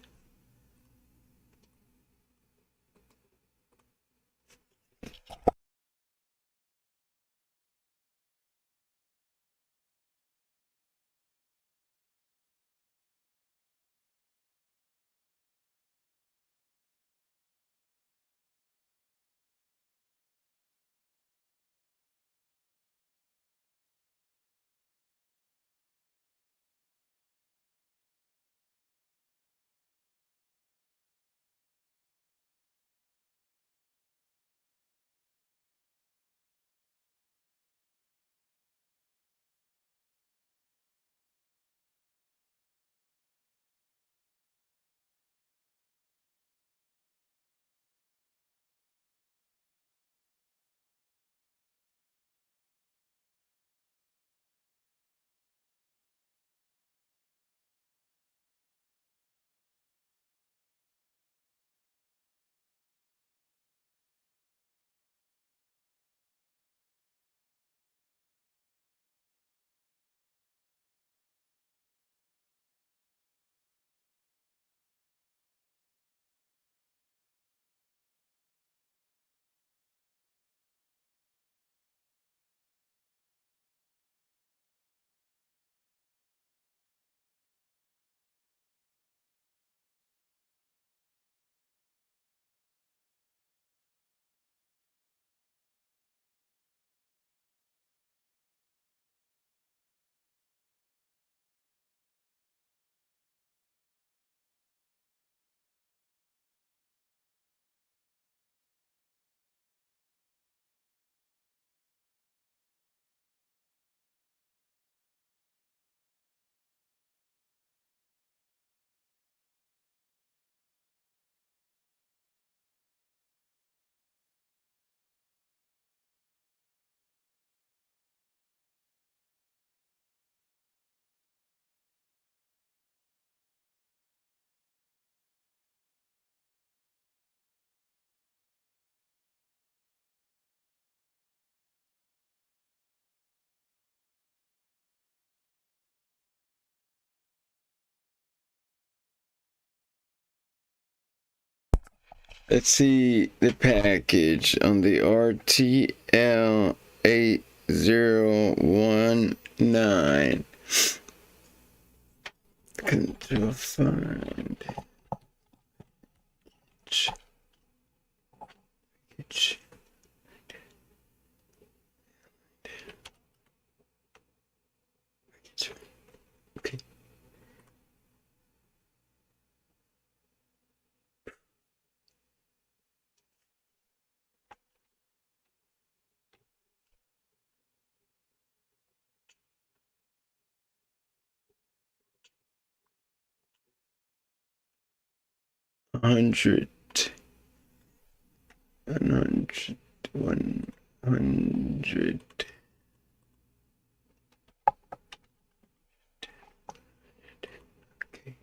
Let's see the package on the RTL 8019. Control find. Package. Okay. $100. 100. 100. Okay.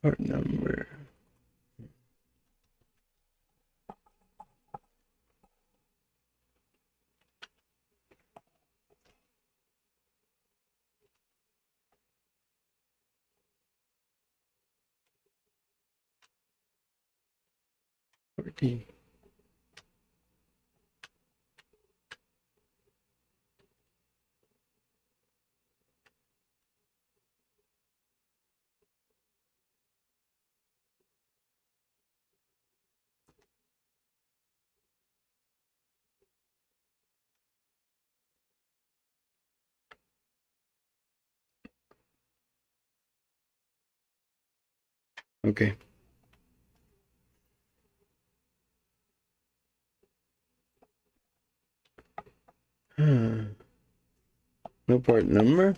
Part number. Okay. No part number?